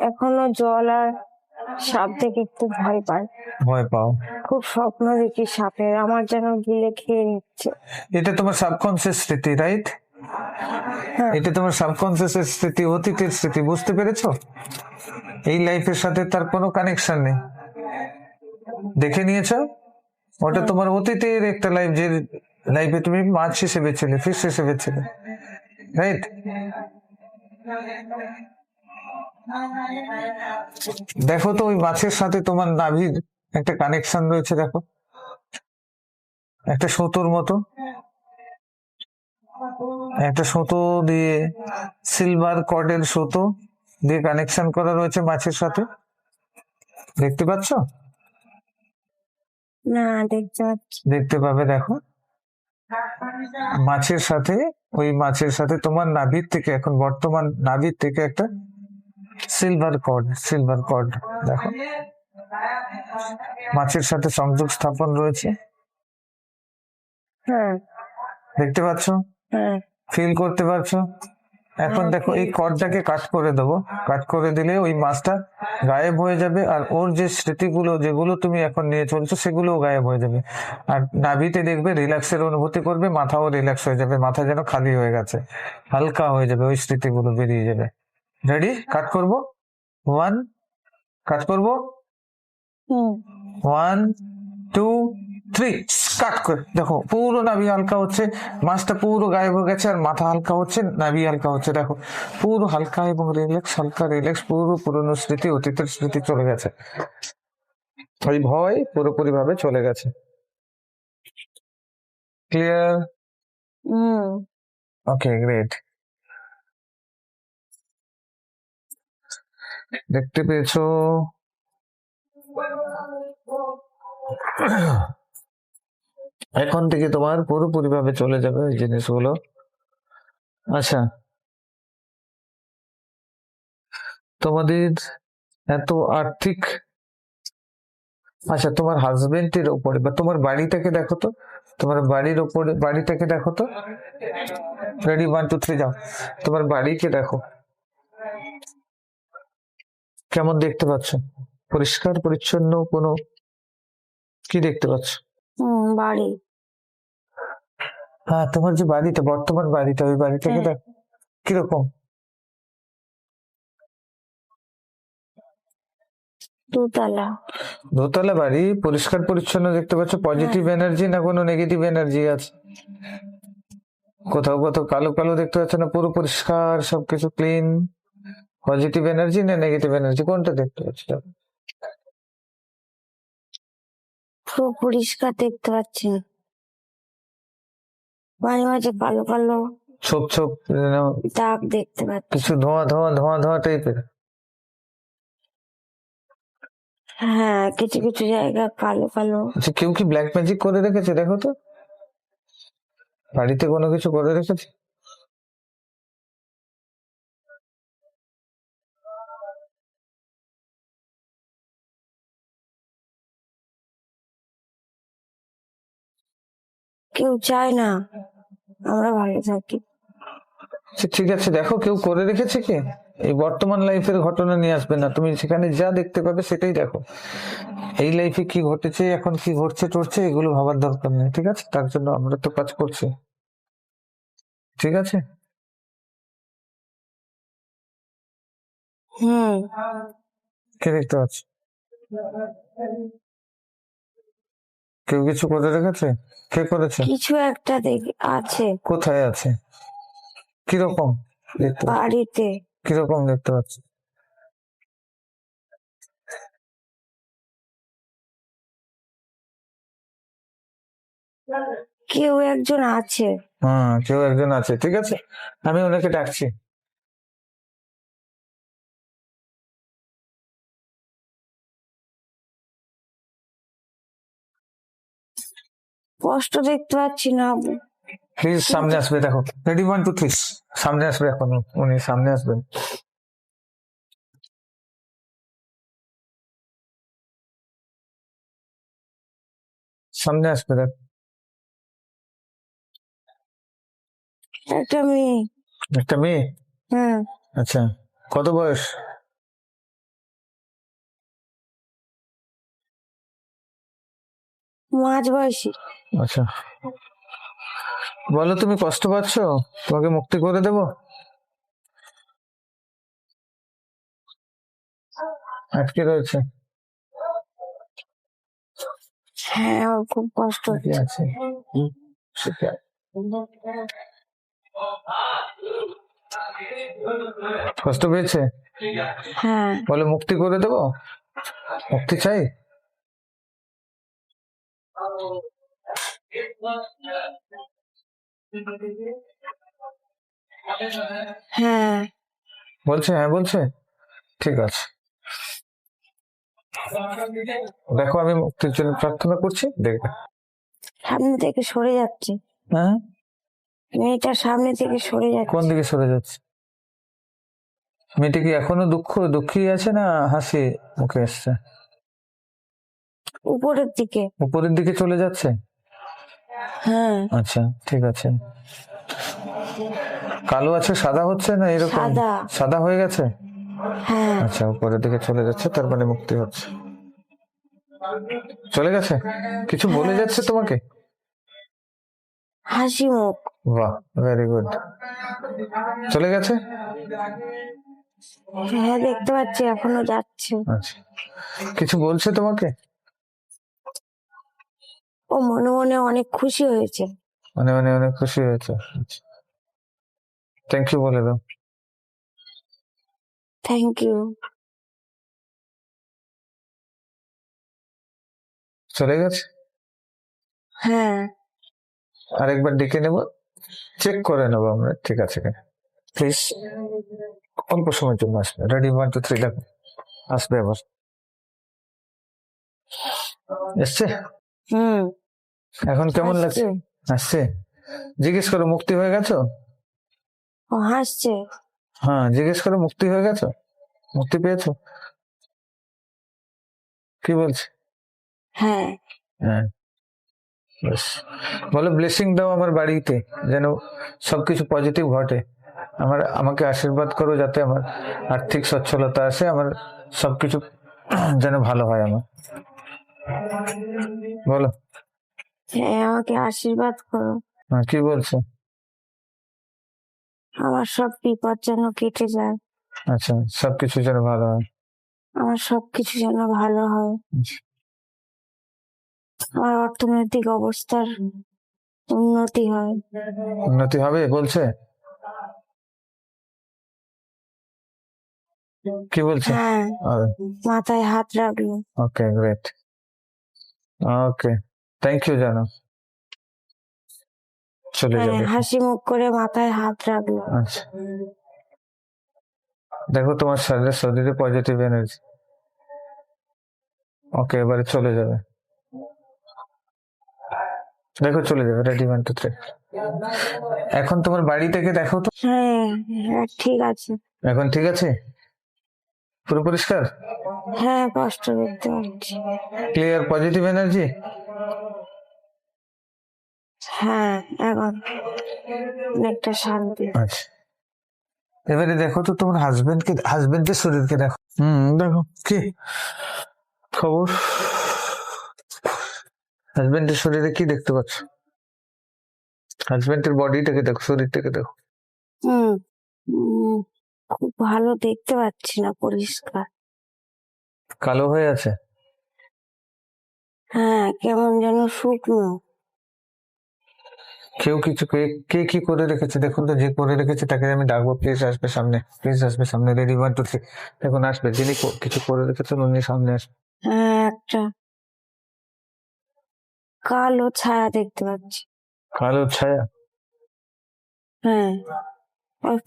এখনো জল আর সাপ দেখে একটু ভয় পাই। ভয় পাও? খুব স্বপ্ন দেখি সাপের, আমার যেন গিলে খেয়ে নিচ্ছে। এটা তোমার সাবকনসিয়াস স্মৃতি, রাইট? হ্যাঁ। এটা তোমার সাবকনসিয়াস স্মৃতি, অতীতের স্মৃতি, বুঝতে পেরেছো? এই লাইফের সাথে তার কোনো কানেকশন নেই, দেখে নিয়েছো? ওটা তোমার অতীতের একটা লাইফ, যে লাইফে তুমি মাছ হিসেবে ছিলে, ফিশ হিসেবে ছিলে, রাইট? দেখো তো ওই মাছের সাথে তোমার নাভির একটা কানেকশন রয়েছে, দেখো, একটা সুতোর মতো, একটা সুতো দিয়ে, সিলভার কর্ডের সুতো দিয়ে কানেকশন করা রয়েছে মাছের সাথে, দেখতে পাচ্ছ? না, দেখতে পাচ্ছি। দেখতে পাবে, দেখো, মাছের সাথে, ওই মাছের সাথে তোমার নাভির থেকে, এখন বর্তমান নাভির থেকে একটা সিলভার কর্ড দেখো, মাছের সাথে সংযোগ স্থাপন রয়েছে, হ্যাঁ। দেখতে পাচ্ছ? হ্যাঁ। ফিল করতে পারছো? এখন দেখো, এই কর্ডটাকে কাট করে দেবো, কাট করে দিলে ওই মাছটা গায়েব হয়ে যাবে, আর ওর যে স্মৃতিগুলো, যেগুলো তুমি এখন নিয়ে চলছো, সেগুলোও গায়েব হয়ে যাবে। আর নাভিতে দেখবে রিল্যাক্সের অনুভূতি করবে, মাথাও রিল্যাক্স হয়ে যাবে, মাথা যেন খালি হয়ে গেছে, হালকা হয়ে যাবে, ওই স্মৃতিগুলো বেরিয়ে যাবে। রেডি? কাট করবো, কাট করবো, 1 2 3, কাট করে দেখো, পুরো নাভি হালকা হচ্ছে, মাছটা পুরো গায়েব হয়ে গেছে, আর মাথা হালকা হচ্ছে, নাভি হালকা হচ্ছে, দেখো পুরো হালকা এবং রিল্যাক্স, হালকা রিল্যাক্স, পুরো পুরনো স্মৃতি, অতীতের স্মৃতি চলে গেছে, ওই ভয় পুরোপুরি ভাবে চলে গেছে। ক্লিয়ার? ওকে, গ্রেট। দেখতে পেয়েছো? এখন থেকে তোমার পুরোপুরি ভাবে চলে যাবে ওই জিনিসগুলো। আচ্ছা, তোমাদের এত আর্থিক, আচ্ছা তোমার হাজবেন্ডের উপরে বা তোমার বাড়িটাকে দেখো তো, তোমার বাড়ির উপরে, বাড়িটাকে দেখো তো। রেডি, 1 2 3, যাও। তোমার বাড়িকে দেখো, কেমন দেখতে পাচ্ছ? পরিষ্কার পরিচ্ছন্ন, কোনো কি দেখতে পাচ্ছ? বাড়ি। হ্যাঁ, তোমার যে বাড়িটা, বর্তমান বাড়িটা, ওই বাড়িটাকে হ্যাঁ। দেখো কিরকম? দোতলা। দোতলা বাড়ি, পরিষ্কার পরিচ্ছন্ন দেখতে পাচ্ছ? পজিটিভ এনার্জি না কোনো নেগেটিভ এনার্জি আছে? কোথাও কোথাও কালো কালো দেখতে পাচ্ছ না? পুরো পরিষ্কার, সবকিছু ক্লিন, পজিটিভ এনার্জি না নেগেটিভ এনার্জি, কোনটা দেখতে পাচ্ছ? পুরো পরিষ্কার দেখতে পাচ্ছি না, মাঝে মাঝে কালো কালো ছোপ ছোপ দাগ দেখতে পাচ্ছি। কিছু ধোঁয়া ধোঁয়া ধোঁয়া ধোঁয়া টাইপের? হ্যাঁ, কিছু কিছু জায়গা কালো কালো। আচ্ছা, কেউ কি ব্ল্যাক ম্যাজিক করে রেখেছে? দেখো তো, বাড়িতে কোনো কিছু করে রেখেছে? কেউ চায় না আমরা ভালো থাকি। আচ্ছা, ঠিক আছে, দেখো কেউ করে রেখেছে কি? এই বর্তমান লাইফের ঘটনা নিয়ে আসবে না, তুমি সেখানে যা দেখতে পাবে সেটাই দেখো। এই লাইফে কি ঘটেছে, এখন কি ঘটছে টরছে, এগুলো ভাবার দরকার নেই, ঠিক আছে? তার জন্য আমরা তো কাজ করছি, ঠিক আছে? কে দেখতে পাচ্ছ? কেউ কিছু করে রেখেছে? কে করেছে? কিছু একটা আছে কোথায় আছে? কিরকম দেখতে পাচ্ছ? বাড়িতে। কিরকম দেখতে পাচ্ছ? কেউ একজন আছে। হ্যাঁ, কেউ একজন আছে, ঠিক আছে, আমি ওনাকে ডাকছি। স্পষ্ট দেখতে পাচ্ছি না। প্লিজ সামনে আসবে, দেখো, রেডি 1 2 3, সামনে আসবে, এখন উনি সামনে আসবেন। সামনে আসবে, দেখ। একটা মেয়ে। একটা মেয়ে? হ্যাঁ, আচ্ছা, কত বয়স? মাঝ বয়সী। আচ্ছা, বলো তুমি কষ্ট পাচ্ছ, তোমাকে মুক্তি করে দেবো? আটকে রয়েছে? হ্যাঁ, ওর খুব কষ্ট কি হচ্ছে। আছে? সেটা কষ্ট পেয়েছে? হ্যাঁ, বলে মুক্তি করে দেবো, মুক্তি চাই? হ্যাঁ, বলছে হ্যাঁ, বলছে, ঠিক আছে। দেখো, আমি মুক্তির জন্য প্রার্থনা করছি, দেখবে। সামনে থেকে সরে যাচ্ছে। হ্যাঁ, মেয়েটা সামনে থেকে সরে কোন যাচ্ছে। দিকে সরে যাচ্ছে? মেয়েটি কি এখনো দুঃখী আছে, না হাসি মুখে এসছে? উপরের দিকে। উপরের দিকে চলে যাচ্ছে? হ্যাঁ, আচ্ছা, ঠিক আছে। কালো আছে, সাদা হচ্ছে না এরকম? সাদা। সাদা হয়ে গেছে? হ্যাঁ, আচ্ছা, উপরের দিকে চলে যাচ্ছে, তার মানে মুক্তি হচ্ছে। চলে গেছে? কিছু বলে যাচ্ছে তোমাকে? হাসি মুখ। বাহ, ভেরি গুড। চলে গেছে? হ্যাঁ, দেখতে পাচ্ছি এখনো যাচ্ছে। আচ্ছা, কিছু বলছে তোমাকে? ও মনে মনে অনেক খুশি হয়েছে। মানে অনেক খুশি হয়েছে। থ্যাংক ইউ বলে দাও। Thank you. চলে গেছে? হ্যাঁ, আরেকবার ডেকে নেব, চেক করে নেবো আমরা, ঠিক আছে কিনা। প্লিজ অল্প সময়ের জন্য আসবে। রেডি 1 2 3, দেখো আসবে আবার। এসছে? হুম, এখন কেমন আসছে। লাগছে? আসছে? জিজ্ঞেস করো মুক্তি হয়ে গেছো? ও হাসছে। হ্যাঁ, জিজ্ঞেস করো মুক্তি হয়ে গেছো, মুক্তি পেয়েছো? কি বলছে? হ্যাঁ, হ্যাঁ, বেশ। বলো ব্লেসিং দাও আমার বাড়িতে, যেন সবকিছু পজিটিভ ঘটে। আমাকে আশীর্বাদ করো, যাতে আমার আর্থিক সচ্ছলতা আসে, আমার সবকিছু যেন ভালো হয় আমার। বলো। হ্যাঁ, আমাকে আশীর্বাদ করো। হ্যাঁ, কি বলছো? আমার সব বিপদ যেন কেটে যায়। আচ্ছা, সবকিছু যেন ভালো হয়। আমার সবকিছু যেন ভালো হয়। আমার অর্থনৈতিক অবস্থার উন্নতি হয়। উন্নতি হবে বলছে? কি বলছে? হ্যাঁ, মাথায় হাত রাখলো। ওকে, গ্রেট। ওকে, থ্যাংক ইউ জানো। চলে হ্যাঁ, যাবে। হাসি মুখ করে মাথায় হাত রাখলো। আচ্ছা, দেখো তোমার শরীরে পজিটিভ এনার্জি। ওকে, এবারে চলে যাবে, দেখো চলে যাবে। রেডি 1 2 3। এখন তোমার বাড়ি থেকে দেখো তো। হ্যাঁ, হ্যাঁ, ঠিক আছে। এখন ঠিক আছে, পুরো পরিষ্কার, হ্যাঁ, কষ্ট দেখতে পাচ্ছি। Clear, positive energy. হ্যাঁ, এখন অনেকটা শান্তি। আচ্ছা, এবারে দেখো তো তোমার হাজবেন্ডের শরীরকে দেখো। দেখো কি খবর, হাজবেন্ডের শরীরে কি দেখতে পাচ্ছ? হাজবেন্ডের বডিটাকে দেখো, শরীরটাকে দেখো। হুম, উম, খুব ভালো দেখতে পাচ্ছি না পরিষ্কার। কালো হয়ে আছে? হ্যাঁ, কেমন যেন শুকনো। কে কি করে রেখেছে দেখুন তো, যে করে রেখেছে তাকে আমি ডাকবো, প্লিজ আসবে সামনে, প্লিজ আসবে সামনে। রেডি 1 2 3, দেখুন আসবে, যিনি কিছু করে রেখেছেন উনি সামনে আসবে। হ্যাঁ, একটা কালো ছায়া দেখতে পাচ্ছি। কালো ছায়া, হ্যাঁ, ওই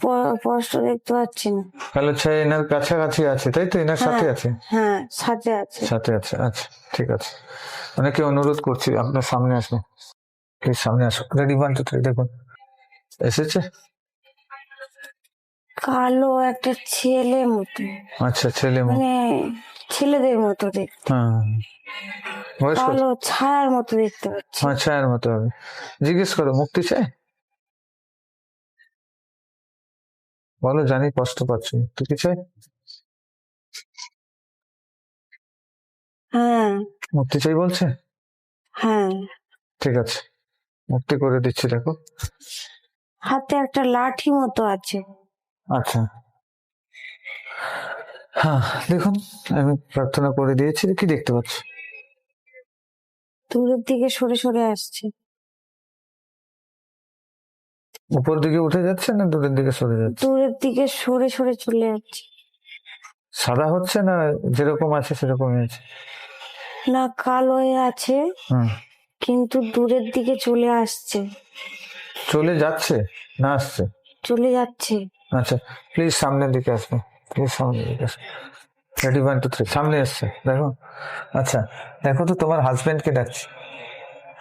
স্পষ্ট দেখতে পাচ্ছি না। কালো ছায়া এনার কাছাকাছি আছে তাই তো, এনার সাথে হ্যাঁ, আছে? হ্যাঁ, সাথে আছে। সাথে আছে, আচ্ছা ঠিক আছে। অনেকে অনুরোধ করছি আপনার সামনে আসুন, প্লিজ সামনে আসুন। রেডি, 1 2 3, দেখুন এসেছে। কালো একটা ছেলে মতো, আচ্ছা, ছেলে মানে ছেলেদের মতো দেখতে, হ্যাঁ, বয়স কত? কালো ছায়ার মতো দেখতে পাচ্ছি। হ্যাঁ, ছায়ার মতো হবে। জিজ্ঞেস করো, মুক্তি চাই? বলো, জানি কষ্ট পাচ্ছি, মুক্তি কি চাই? হ্যাঁ, মুক্তি চাই বলছে? হ্যাঁ, ঠিক আছে, মুক্তি করে দিচ্ছি, দেখো। হাতে একটা লাঠি মতো আছে। আচ্ছা, হ্যাঁ দেখুন, আমি প্রার্থনা করে দিয়েছি, কি দেখতে পাচ্ছি? দূরের দিকে সরে সরে আসছে। উপর দিকে উঠে যাচ্ছে না দূরের দিকে সরে যাচ্ছে? দূরের দিকে সরে সরে চলে যাচ্ছে। সাদা হচ্ছে না যেরকম আছে সেরকমই আছে? না, কালোই আছে, হুম, কিন্তু দূরের দিকে চলে আসছে, চলে যাচ্ছে না আসছে? চলে যাচ্ছে। আচ্ছা, প্লিজ সামনের দিকে আসবে, প্লিজ সামনের দিকে আসবে। রেডি, 1 2 3, সামনে এসছে, দেখো। আচ্ছা, দেখো তো তোমার হাজবেন্ডকে ডাকছি,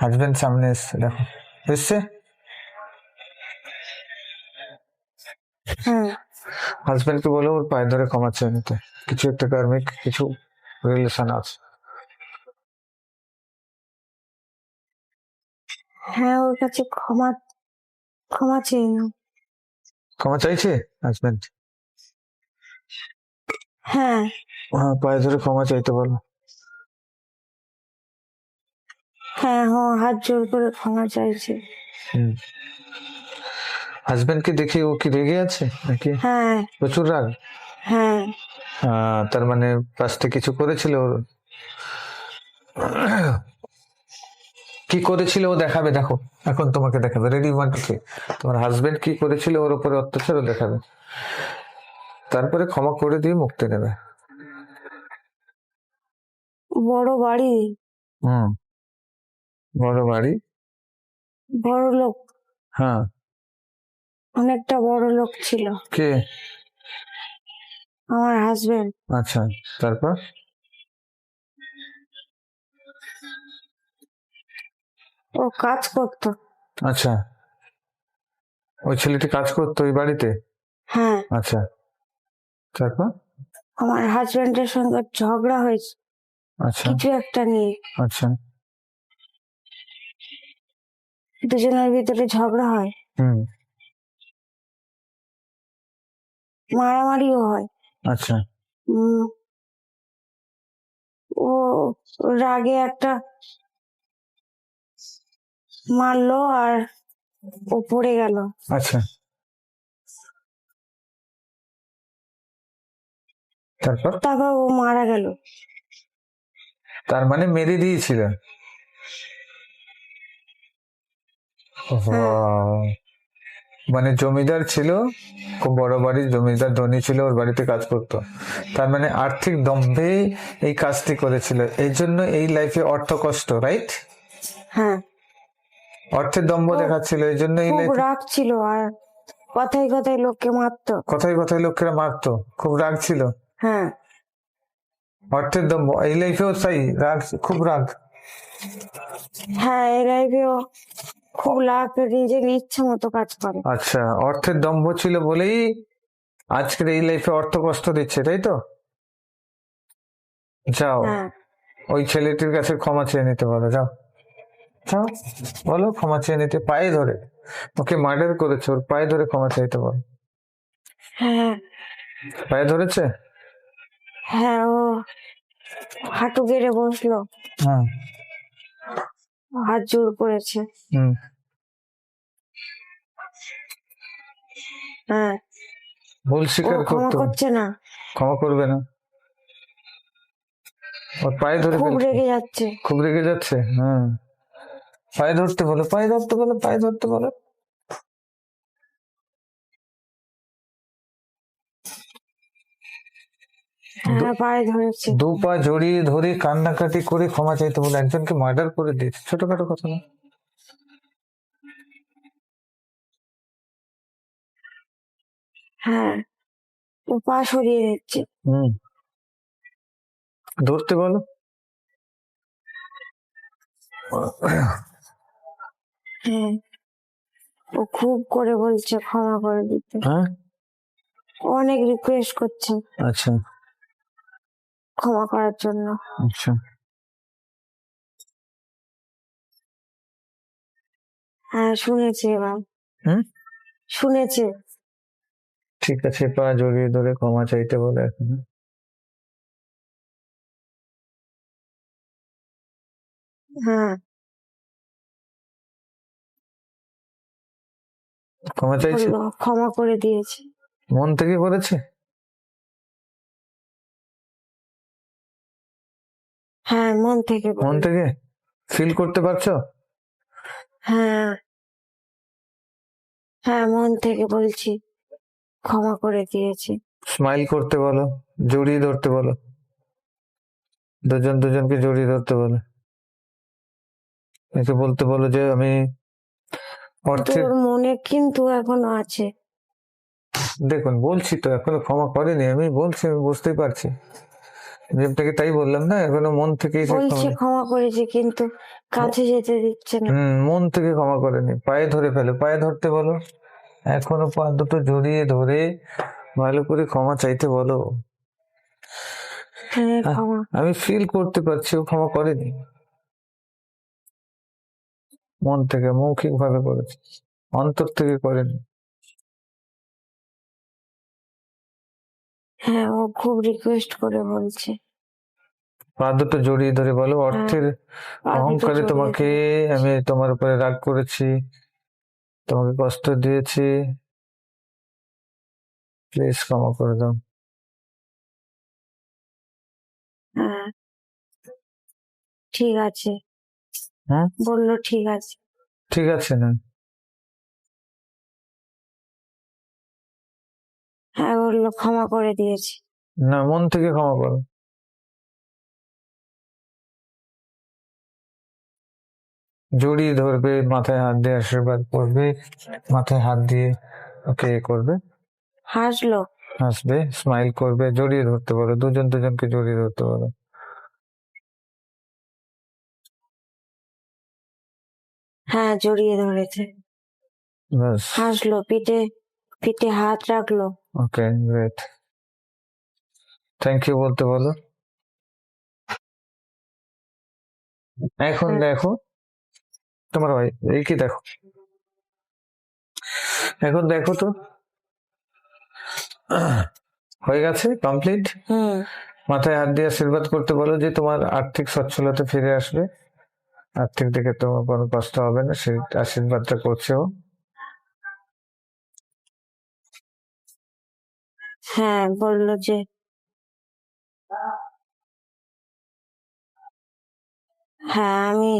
হাজবেন্ড সামনে এসছে, দেখো এসছে। হ্যাঁ, হাজবেন্ডকে বলো ওর পায়ে ধরে ক্ষমা চেয়ে নিতে, কিছু একটা কার্মিক কিছু রিলেশন আছে। হ্যাঁ, ওর কাছে ক্ষমা ক্ষমা চেয়ে নাও। ক্ষমা চাইছে হাজবেন্ড? হ্যাঁ, হ্যাঁ, পায়ে ধরে ক্ষমা চাইতে বলো। হ্যাঁ, হ্যাঁ, হাত জোর করে ক্ষমা চাইছে। হুম, হাজবেন্ডকে দেখে ও কি রেগে আছে নাকি? হ্যাঁ, প্রচুর রাগ? হ্যাঁ, তার মানে পাস্টে কিছু করেছিল ওর, কি করেছিল ও দেখাবে, দেখো এখন তোমাকে দেখাবে। রেডি, 1 2 3, তোমার হাজবেন্ড কি করেছিল ওর উপরে অত্যাচার ও দেখাবে, তারপরে ক্ষমা করে দিয়ে মুক্তি নেবে। বড় বাড়ি, হুম, বড় বাড়ি, বড় লোক, হ্যাঁ। অনেকটা বড় লোক ছিল কে? আমার হাজবেন্ড। আচ্ছা, তারপর? ও কাজ করতো। আচ্ছা, ওই ছেলেটি কাজ করতো ওই বাড়িতে? হ্যাঁ, আচ্ছা, তারপর? আমার হাজবেন্ডের সঙ্গে ঝগড়া হয়েছে আচ্ছা, কিছু একটা নিয়ে, আচ্ছা, দুজনের ভিতরে ঝগড়া হয়, হুম, মারামারিও হয়। আচ্ছা, উম, ও রাগে একটা মারলো আর ও পড়ে গেল, আচ্ছা, তারপর? তারপর ও মারা গেল। তার মানে মেরে দিয়েছিল? হ্যাঁ, Wow! মানে জমিদার ছিল, খুব বড় বাড়ির জমিদার, ধনী ছিল, ওর বাড়িতে কাজ করতো, তার মানে আর্থিক দম্ভে এই কাজটি করেছিল, এই জন্য এই লাইফে অর্থ কষ্ট, রাইট? হ্যাঁ, অর্থের দম্ভ দেখাচ্ছিল, এই জন্য এই খুব লাইফে রাগ ছিল আর কথায় কথায় লোককে মারতো। কথায় কথায় লোকেরা মারতো, খুব রাগ ছিল। হ্যাঁ, অর্থের দম্ভ এই লাইফেও তাই, রাগ, খুব রাগ। হ্যাঁ, এই লাইফেও খুব রাগ, নিজের ইচ্ছে মতো কাজ করে। আচ্ছা, অর্থের দম্ভ ছিল বলেই আজকের এই লাইফে অর্থ কষ্ট দিচ্ছে, তাই তো? যাও, হ্যাঁ, ওই ছেলেটির কাছে ক্ষমা চেয়ে নিতে বলো, যাও যাও, বলো ক্ষমা চেয়ে নিতে, পায়ে ধরে, ওকে মার্ডার করেছে, ওর পায়ে ধরে ক্ষমা চাইতে বলো। হ্যাঁ, পায়ে ধরেছে? হ্যাঁ, ও হাঁটু গেড়ে বসলো, হ্যাঁ, হাত জোর করেছে। হুম, হ্যাঁ, ভুল ও স্বীকার ক্ষমা করতে হবে। করছে না, ক্ষমা করবে না, ওর পায়ে ধরে খুব ফেলছে, রেগে যাচ্ছে। খুব রেগে যাচ্ছে। হ্যাঁ, পায়ে ধরতে বলো, পায়ে ধরতে বলো, পায়ে ধরতে বলো। হ্যাঁ, পায়ে ধরেছে। দু পা জড়িয়ে ধরে কান্নাকাটি করে ক্ষমা চাইতে বলো, একজনকে মার্ডার করে দিয়েছে, ছোটখাটো কথা না। হ্যাঁ, ও পা সরিয়ে দিচ্ছে। হুম, ধরতে বলো। হ্যাঁ, ও খুব করে বলছে ক্ষমা করে দিতে, হ্যাঁ, অনেক রিকোয়েস্ট করছে আচ্ছা ক্ষমা করার জন্য। আচ্ছা, হ্যাঁ, শুনেছে এবার, হুম, শুনেছে। ঠিক আছে, পা জড়িয়ে ধরে ক্ষমা চাইতে বলে এখন। হ্যাঁ, ক্ষমা চাইছে, বললো ক্ষমা করে দিয়েছে। মন থেকে করেছে। হ্যাঁ, মন থেকে মন বললো। থেকে ফিল করতে পারছো? হ্যাঁ, হ্যাঁ, মন থেকে বলছি ক্ষমা করে দিয়েছি। স্মাইল করতে বলো, জড়িয়ে ধরতে বলো, দুজন দুজনকে জড়িয়ে ধরতে বলো। একে বলতে বলো যে আমি কিন্তু অর্থের, ওর মনে কিন্তু এখনো আছে। দেখুন বলছি তো এখনো ক্ষমা করেনি, আমি বলছি, আমি বুঝতেই পারছি, আমি আপনাকে তাই বললাম না, এখনো মন থেকেই সে বলছে ক্ষমা, ক্ষমা করেছে কিন্তু কাছে যেতে দিচ্ছে না। মন থেকে ক্ষমা করেনি, পায়ে ধরে ফেলো, পায়ে ধরতে বলো, এখনো পা দুটো জড়িয়ে ধরে ভালো করে ক্ষমা চাইতে বলো। হ্যাঁ, আহ, ক্ষমা। আমি ফিল করতে পারছি ও ক্ষমা করেনি, মন থেকে মৌখিক ভাবে করেছে, অন্তর থেকে করেনি। হ্যাঁ, ও খুব রিকোয়েস্ট করে বলছে। পা দুটো জড়িয়ে ধরে বলো, হ্যাঁ, অর্থের পা দুটো অহংকারে জড়িয়ে তোমাকে, ধরে বলছে। আমি তোমার উপরে রাগ করেছি, তোমাকে কষ্ট দিয়েছি, প্লিজ ক্ষমা করে দাও। হ্যাঁ, ঠিক আছে, হ্যাঁ, বললো ঠিক আছে। ঠিক আছে না, হ্যাঁ, বললো ক্ষমা করে দিয়েছি। না মন থেকে ক্ষমা করো, জড়িয়ে ধরবে, মাথায় হাত দিয়ে আশীর্বাদ করবে, মাথায় হাত দিয়ে ওকে এ করবে, হাসলো। হাসবে, স্মাইল করবে, জড়িয়ে ধরতে পারো, দুজন দুজনকে জড়িয়ে ধরতে পারো। হ্যাঁ, জড়িয়ে ধরেছে। ব্যাস, হাসলো, পিঠে পিঠে হাত রাখলো। ওকে গ্রেট, থ্যাংক ইউ বলতে বলো। এখন হ্যাঁ, দেখো তোমার ভাই, এই কি দেখো, এখন দেখো তো, হয়ে গেছে কমপ্লিট। হুম, মাথায় হাত দিয়ে আশীর্বাদ করতে বলো যে তোমার আর্থিক সচ্ছলতা ফিরে আসবে, আর্থিক দিকে তোমার কোনো কষ্ট হবে না, সেই আশীর্বাদটা করছে ও। হ্যাঁ, বললো যে হ্যাঁ, আমি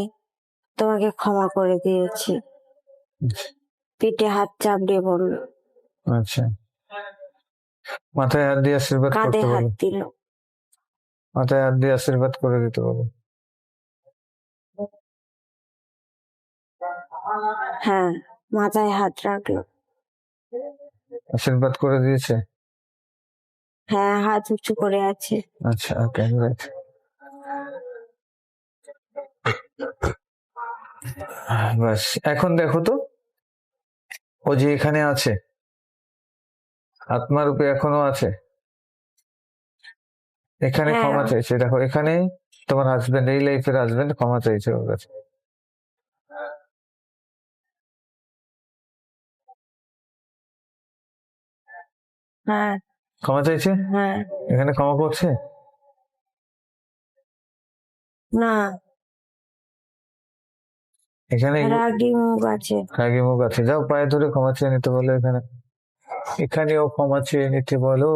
তোমাকে ক্ষমা করে দিয়েছি। পিঠে হাত চাপড়ে বললো, আচ্ছা, মাথায় হাত দিয়ে আশীর্বাদ কাঁধে করতে হাত বলো, দিল। মাথায় হাত দিয়ে আশীর্বাদ করে দিতে বলো। হ্যাঁ, মাথায় হাত রাখলো। আশীর্বাদ করে দিয়েছে। হ্যাঁ, হাত উঁচু করে আছে। আচ্ছা ওকে রাইট, বাস। এখন দেখো তো, ও যে এখানে আছে, আত্মা রূপে এখনো আছে, এখানে হ্যাঁ, ক্ষমা চাইছে, দেখো এখানে তোমার হাজবেন্ড, এই লাইফের হাজবেন্ড ক্ষমা চাইছে ওর কাছে, হ্যাঁ, ক্ষমা চাইছে, হ্যাঁ, এখানে ক্ষমা করছে। না, এখানে রাগি মুখ আছে। রাগী মুখ আছে, যাও পায়ে ধরে ক্ষমা চেয়ে নিতে বলো, এখানে এখানেও ক্ষমা চেয়ে নিতে বলো।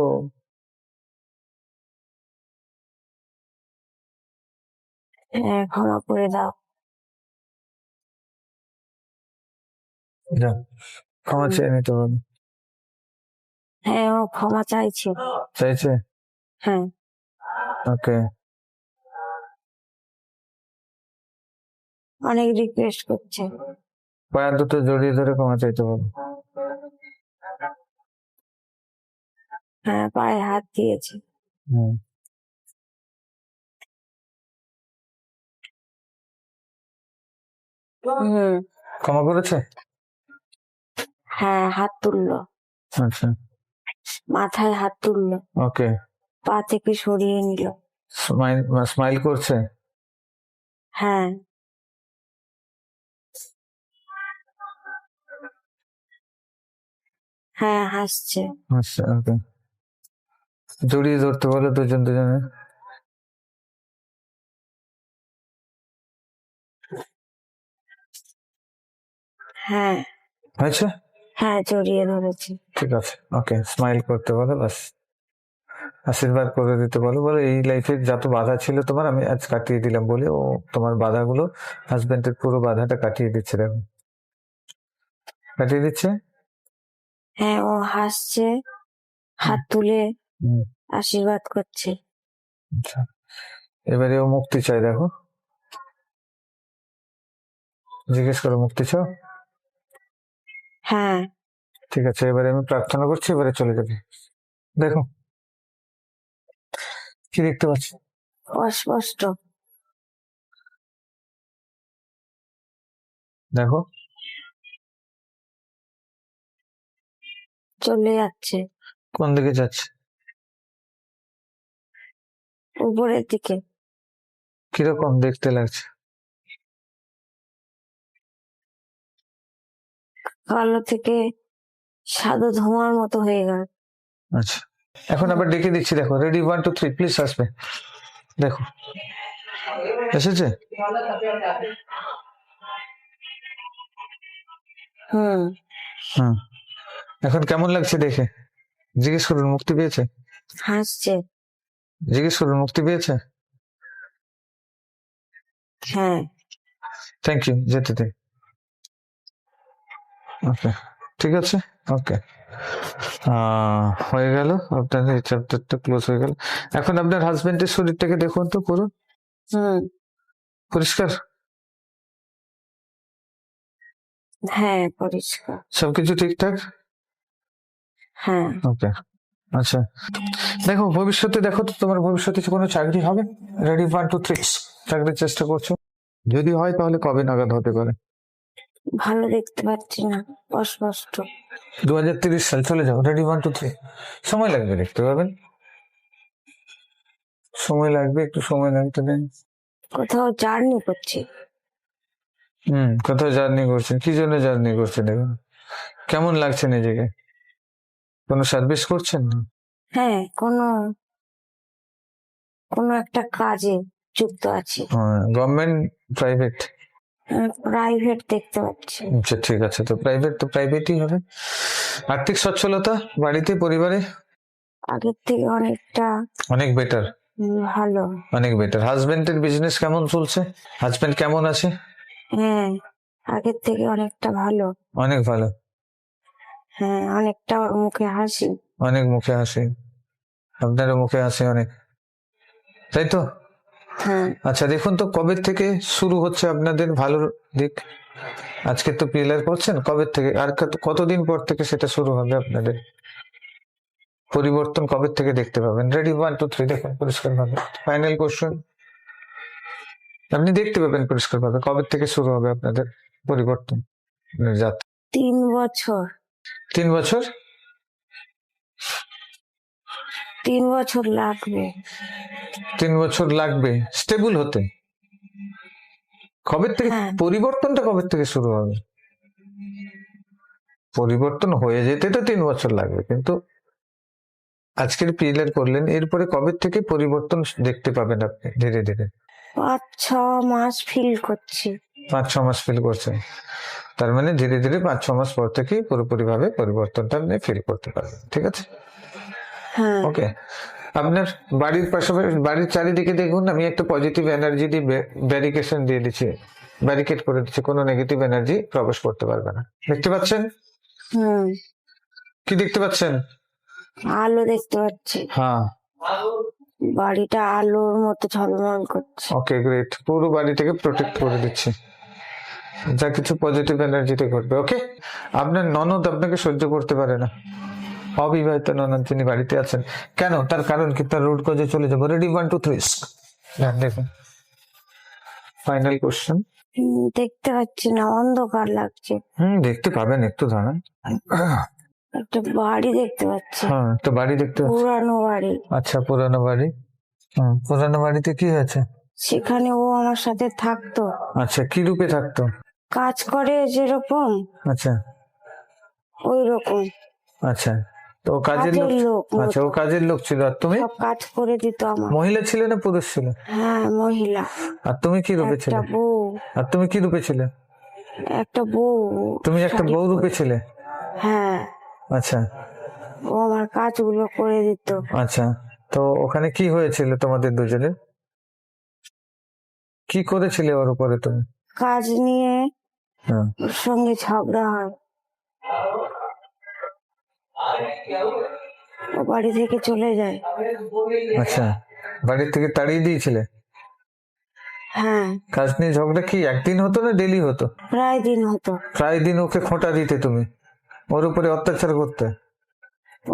হ্যাঁ, ক্ষমা করে দাও। যাও ক্ষমা চেয়ে নিতে বলো। হ্যাঁ, ও ক্ষমা চাইছে। চাইছে, হ্যাঁ, ওকে, অনেক রিকোয়েস্ট করছে। পায়ে দুটো জড়িয়ে ধরে ক্ষমা চাইতে বলো। হ্যাঁ, পায়ে হাত দিয়েছে। হুম। হুম। ক্ষমা করেছে? হ্যাঁ, হাত তুললো, আচ্ছা, মাথায় হাত তুললো, ওকে। পা থেকে সরিয়ে নিল। স্মাইল স্মাইল করছে? হ্যাঁ, হ্যাঁ, হাসছে। আচ্ছা, ওকে। জড়িয়ে ধরতে বলো দুজন দুজনে। হ্যাঁ, হয়েছে? হ্যাঁ, জড়িয়ে ধরেছি। ঠিক আছে, ওকে। স্মাইল করতে বলো, বাস। আশীর্বাদ করে দিতে বলো, বলো এই লাইফে যত বাধা ছিল তোমার আমি আজ কাটিয়ে দিলাম বলে ও তোমার বাধাগুলো, হাজবেন্ডের পুরো বাধাটা কাটিয়ে দিচ্ছে। দেখো, কাটিয়ে দিচ্ছে। হ্যাঁ, ও হাসছে, হাত তুলে হুম, আশীর্বাদ করছে। আচ্ছা। এবারে ও মুক্তি চাই, দেখো। জিজ্ঞেস করো, মুক্তি চাও? হ্যাঁ, ঠিক আছে, এবারে আমি প্রার্থনা করছি, এবারে চলে যাবে। দেখো, কি দেখতে পাচ্ছি? অস্পষ্ট। দেখো, চলে যাচ্ছে কোন দিকে যাচ্ছে? উপরের দিকে। কিরকম দেখতে লাগছে? কালো থেকে সাদা ধোঁয়ার মতো হয়ে গেল। আচ্ছা, এখন আবার ডেকে দিচ্ছি, দেখো। রেডি, 1 2 3, প্লিজ আসবে। দেখো, এসেছে। হুম। হুম। এখন কেমন লাগছে দেখে? জিজ্ঞেস করুন, মুক্তি পেয়েছে? হাসছে। জিজ্ঞেস করুন, মুক্তি পেয়েছে? হ্যাঁ। থ্যাংক ইউ, যেতে দে। ওকে, ঠিক আছে, ওকে। হয়ে গেল আপনার এই চ্যাপ্টারটা, ক্লোজ হয়ে গেল। এখন আপনার হাজবেন্ডের শরীরটাকে দেখুন তো পুরো হুম। পরিষ্কার, হ্যাঁ, পরিষ্কার। সবকিছু ঠিকঠাক। হ্যাঁ। ওকে, আচ্ছা। দেখো, ভবিষ্যতে দেখো তো তোমার ভবিষ্যতে কোনো চাকরি হবে? রেডি, 1 2 3, চাকরির চেষ্টা করছো? যদি হয় তাহলে কবে নাগাদ হতে পারে? ভালো দেখতে পাচ্ছি না, অস্পষ্ট। 2030 সাল, চলে যাও। রেডি, 1 2 3। সময় লাগবে, দেখতে পাবেন। সময় লাগবে, একটু সময় লাগতে দেন। কোথাও জার্নি করছি। কোথায় জার্নি করছেন? কি জন্য জার্নি করছেন এখন? কেমন লাগছে নিজেকে? কোনো সার্ভিস করছেন? হ্যাঁ, কোনো কোনো একটা কাজে যুক্ত আছি। Government, private? প্রাইভেট দেখতে পাচ্ছি। আচ্ছা, ঠিক আছে, তো প্রাইভেট তো প্রাইভেটই হবে। আর্থিক সচ্ছলতা বাড়িতে, পরিবারে? আগের থেকে অনেকটা অনেক বেটার, ভালো। অনেক বেটার। হাজবেন্ডের বিজনেস কেমন চলছে? হাজবেন্ড কেমন আছে? হ্যাঁ, আগের থেকে অনেকটা ভালো। অনেক ভালো, হ্যাঁ, অনেকটা ওর মুখে হাসি। অনেক মুখে হাসি। আপনারও মুখে হাসি অনেক, তাই তো? হ্যাঁ। আচ্ছা, দেখুন তো কবে থেকে শুরু হচ্ছে আপনাদের ভালো দিক? আজকে তো পিলার করছেন, কবে থেকে আর কতদিন পর থেকে সেটা শুরু হবে আপনাদের? পরিবর্তন কবে থেকে দেখতে পাবেন? রেডি, 1 2 3, দেখুন পরিষ্কার ভাবে। ফাইনাল কোশ্চেন, আপনি দেখতে পাবেন পরিষ্কার ভাবে কবে থেকে শুরু হবে আপনাদের পরিবর্তন যাত্রা। 3 বছর। 3 বছর? 3 বছর লাগবে। 3 বছর লাগবে স্টেবল হতে? কবে থেকে হ্যাঁ। পরিবর্তনটা কবে থেকে শুরু হবে? পরিবর্তন হয়ে যেতে তো 3 বছর লাগবে, কিন্তু আজকের পিলার করলেন, এরপরে কবে থেকে পরিবর্তন দেখতে পাবেন আপনি ধীরে ধীরে? 5-6 মাস ফিল করছি। 5-6 মাস ফিল করছেন, তার মানে ধীরে ধীরে 5-6 মাস পর থেকেই পুরোপুরি ভাবে পরিবর্তনটা আপনি ফিল করতে পারবেন। ঠিক আছে, হ্যাঁ। ওকে। আপনার বাড়ির পাশাপাশি বাড়ির চারিদিকে দেখুন, আমি একটা পজিটিভ এনার্জি দিয়ে ব্যারিকেশন দিয়ে দিচ্ছি, ব্যারিকেড করে দিচ্ছি, কোনো নেগেটিভ এনার্জি প্রবেশ করতে পারবে না। দেখতে পাচ্ছেন? হুম। কি দেখতে পাচ্ছেন? আলো দেখতে পাচ্ছি। হ্যাঁ, বাড়িটা আলোর মতো ঝলমল করছে। ওকে, গ্রেট। পুরো বাড়ি থেকে প্রোটেক্ট করে দিচ্ছি, যা কিছু পজিটিভ এনার্জিতে ঘটবে। ওকে, আপনার ননদ আপনাকে সহ্য করতে পারে না, অবিবাহিত ননদ যিনি বাড়িতে আছেন, কেন, তার কারণ কি, তার রুট কজে চলে যাবো। রেডি, 1 2 3 দেখুন ফাইনাল কোশ্চেন। দেখতে পাচ্ছি না, অন্ধকার লাগছে। দেখতে পাবেন, একটু দাঁড়ান। একটা বাড়ি দেখতে পাচ্ছি, হ্যাঁ, তো বাড়ি দেখতে পাচ্ছি। পুরানো বাড়ি। আচ্ছা, পুরানো বাড়ি। পুরানো বাড়িতে কি হয়েছে? সেখানে ও আমার সাথে থাকতো। আচ্ছা, কি রূপে থাকতো? কাজ করে যেরকম, আচ্ছা ওই রকম আচ্ছা, তো ও কাজের লোক। কাজের লোক মতো। আচ্ছা, ও কাজের লোক ছিল, আর তুমি? সব কাজ করে দিত আমার। মহিলা ছিলে না পুরুষ ছিলে? হ্যাঁ, মহিলা। আর তুমি কি রূপে ছিলে? একটা বউ। আর তুমি কি রূপে ছিলে? একটা বউ। তুমি একটা শাড়ি বউ রূপে পরে। ছিলে? হ্যাঁ, আচ্ছা ও আমার কাজগুলো করে দিত। আচ্ছা, তো ওখানে কি হয়েছিল তোমাদের দুজনের? কি করেছিলে ওর উপরে তুমি? কাজ নিয়ে হ্যাঁ, ওর সঙ্গে ঝগড়া হয়, ও বাড়ি থেকে চলে যায়। আচ্ছা, বাড়ি থেকে তাড়িয়ে দিয়েছিলে? হ্যাঁ, কাজ নিয়ে ঝগড়া কি একদিন হতো না ডেলি হতো? প্রায় দিন হতো। প্রায় দিন ওকে খোঁটা দিতে তুমি, ওর উপরে অত্যাচার করতে?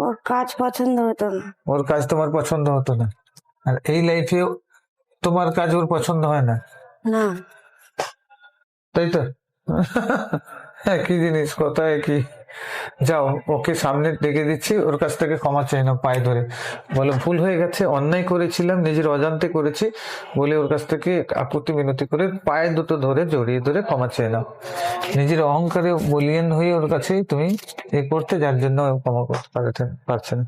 ওর কাজ পছন্দ হতো না। ওর কাজ তোমার পছন্দ হতো না, আর এই লাইফে তোমার কাজ ওর পছন্দ হয় না, না, তাই তো? একই জিনিস, কথা একই। যাও, ওকে সামনে ডেকে দিচ্ছি, ওর কাছ থেকে ক্ষমা চেয়ে নাও, পায়ে ধরে বলো ভুল হয়ে গেছে, অন্যায় করেছিলাম, নিজের অজান্তে করেছি বলে ওর কাছ থেকে আকুতি মিনতি করে পায়ে দুটো ধরে জড়িয়ে ধরে ক্ষমা চেয়ে নাও। নিজের অহংকারে বলিয়ান হয়ে ওর কাছে তুমি এ করতে, যার জন্য ও ক্ষমা করতে পারছে না।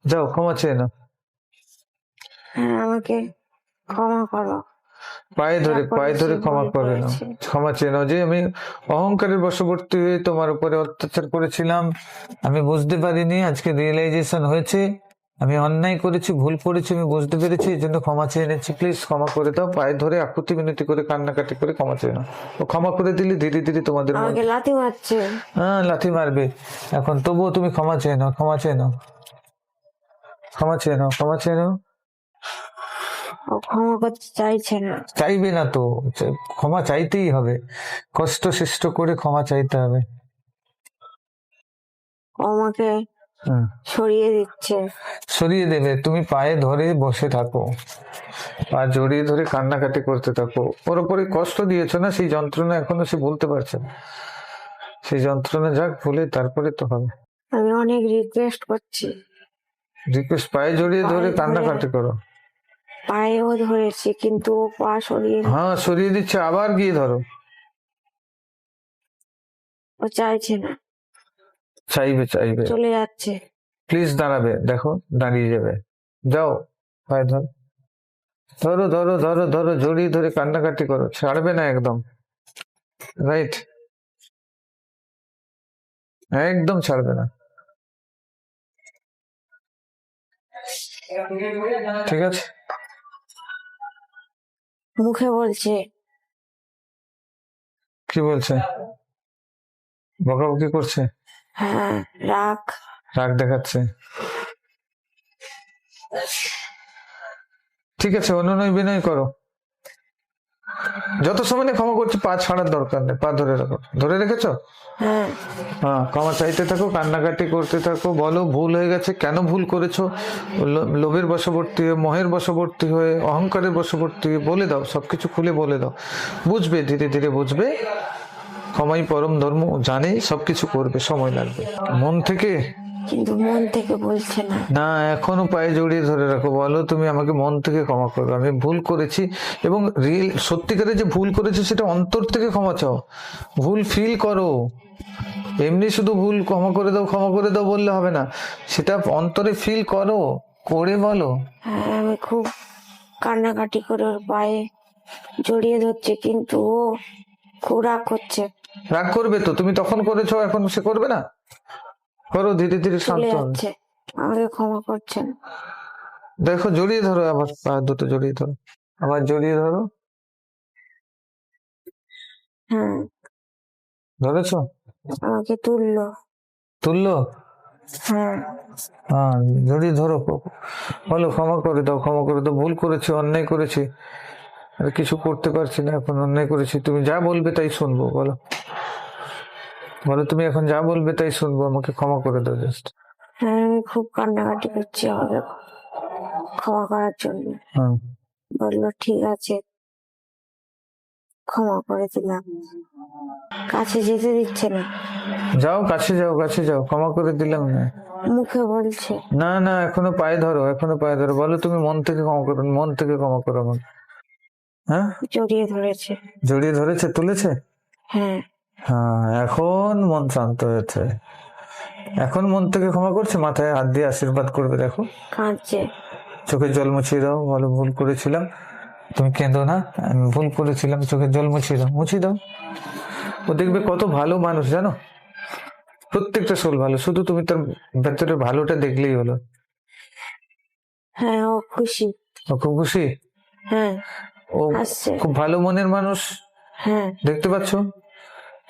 যাও, ক্ষমা চেয়ে নাও, হ্যাঁ, আমাকে ক্ষমা করো। পায়ে ধরে ক্ষমা করে নাও, ক্ষমা চেয়ে নাও যে আমি অহংকারের বশবর্তী হয়ে তোমার উপরে অত্যাচার করেছিলাম, আমি বুঝতে পারিনি, আজকে রিয়েলাইজেশন হয়েছে, আমি অন্যায় করেছি, ভুল করেছি, আমি বুঝতে পেরেছি, এই জন্য ক্ষমা চেয়ে নিচ্ছি, প্লিজ ক্ষমা করে দাও। পায়ে ধরে আকুতি মিনতি করে কান্নাকাটি করে ক্ষমা চেয়ে নাও। ও ক্ষমা করে দিলে ধীরে ধীরে তোমাদের আমাকে লাথি মারছে। হ্যাঁ, লাথি মারবে এখন, তবুও তুমি ক্ষমা চেয়ে নাও, ক্ষমা চেয়ে নাও, ক্ষমা চেয়ে নাও, ক্ষমা চেয়ে নাও। ও ক্ষমা করতে চাইছে না। চাইবে না তো, ক্ষমা চাইতেই হবে, কষ্ট সৃষ্ট করে ক্ষমা চাইতে হবে। ও আমাকে সরিয়ে দিচ্ছে। সরিয়ে দেবে, তুমি পায়ে ধরে বসে থাকো, পা জড়িয়ে ধরে কান্নাকাটি করতে থাকো। ওর উপরে কষ্ট দিয়েছো না, সেই যন্ত্রণা এখনো সে ভুলতে পারছে না, সেই যন্ত্রণা যাক, ভুলে তারপরে তো হবে। আমি অনেক রিকোয়েস্ট করছি, রিকোয়েস্ট, পায়ে জড়িয়ে ধরে কান্নাকাটি করো। পায়েও ধরেছি কিন্তু ও পা সরিয়ে হ্যাঁ, সরিয়ে দিচ্ছে, আবার গিয়ে ধরো। ও চাইছে না, চাইবে চাইবে, চলে যাচ্ছে। প্লিজ দাঁড়াবে, দেখো দাঁড়িয়ে যাবে, যাও, পায়ে ধরো, ধরো ধরো ধরো ধরো, জড়িয়ে ধরে কান্নাকাটি করো, ছাড়বে না একদম, রাইট, একদম ছাড়বে না, ঠিক আছে? মুখে বলছে, কি বলছে? বকাবকি করছে? হ্যাঁ, রাগ রাগ দেখাচ্ছে? ঠিক আছে, অনুনয় বিনয় করো, যত সময় না ক্ষমা করছি, পা ছাড়ার দরকার নেই, পা ধরে রাখো, ধরে রেখেছো? হ্যাঁ, হ্যাঁ, ক্ষমা চাইতে থাকো, কান্নাকাটি করতে থাকো, বলো ভুল হয়ে গেছে, কেন ভুল করেছো, লোভের বশবর্তী হয়ে, মোহের বশবর্তী হয়ে, অহংকারের বশবর্তী হয়ে বলে দাও, সবকিছু খুলে বলে দাও, বুঝবে, ধীরে ধীরে বুঝবে, ক্ষমাই পরম ধর্ম, জানে, সবকিছু করবে, সময় লাগবে। মন থেকে, কিন্তু মন থেকে বলছে না। না, এখনো পায়ে জড়িয়ে ধরে রাখো, বলো তুমি আমাকে মন থেকে ক্ষমা করবে, আমি ভুল করেছি, এবং রিয়েল সত্যিকারে যে ভুল করেছো সেটা অন্তর থেকে ক্ষমা চাও, ভুল ফিল করো, এমনি শুধু ভুল ক্ষমা করে দাও বললে হবে না, সেটা অন্তরে ফিল করো, করে বলো। হ্যাঁ, আমি খুব কান্নাকাটি করে ওর পায়ে জড়িয়ে ধরছে, কিন্তু ও খুব রাগ করছে। রাগ করবে তো, তুমি তখন করেছো, এখন সে করবে না, করো, ধীরে ধীরে চলে শান্ত হবে। যাচ্ছে, আমাকে ক্ষমা করছেন। দেখো, জড়িয়ে ধরো, আবার পা দুটো জড়িয়ে ধরো, আবার জড়িয়ে ধরো, হ্যাঁ, ধরেছো? আমাকে তুললো। তুললো? হ্যাঁ, হ্যাঁ, জড়িয়ে ধরো, বলো ক্ষমা করে দাও, ক্ষমা করে দাও, ভুল করেছি, অন্যায় করেছি, আর কিছু করতে পারছি না, এখন অন্যায় করেছি, তুমি যা বলবে তাই শুনবো, বলো, বলো তুমি এখন যা বলবে তাই শুনবো, আমাকে ক্ষমা করে দাও, জাস্ট হ্যাঁ, আমি খুব কান্নাকাটি করছি আমাকে ক্ষমা করার জন্য। হুম। বললো ঠিক আছে, ক্ষমা করে দিলাম। কাছে যেতে দিচ্ছে না, যাও কাছে যাও, কাছে যাও, ক্ষমা করে দিলাম না। মুখে বলছে। না না, এখনো পায়ে ধরো, এখনো পায়ে ধরো, বলো তুমি মন থেকে ক্ষমা করো, মন থেকে ক্ষমা করো আমাকে। হ্যাঁ, জড়িয়ে ধরেছে। জড়িয়ে ধরেছে, তুলেছে। হ্যাঁ, হ্যাঁ, এখন মন শান্ত হয়েছে, এখন মন থেকে ক্ষমা করছে, মাথায় হাত দিয়ে আশীর্বাদ করবে। দেখো কাঁদছে। চোখের জল মুছিয়ে দাও, বলো ভুল করেছিলাম। তুমি কেঁদো না, আমি ভুল করেছিলাম, চোখের জল মুছিয়ে দাও, মুছিয়ে দাও। ও দেখবে কত ভালো মানুষ জানো, প্রত্যেকটা সোল ভালো, শুধু তুমি তার ভেতরে ভালোটা দেখলেই হলো। হ্যাঁ, ও খুশি। ও খুব খুশি, হ্যাঁ, ও হাসছে। খুব ভালো মনের মানুষ, হ্যাঁ, দেখতে পাচ্ছ।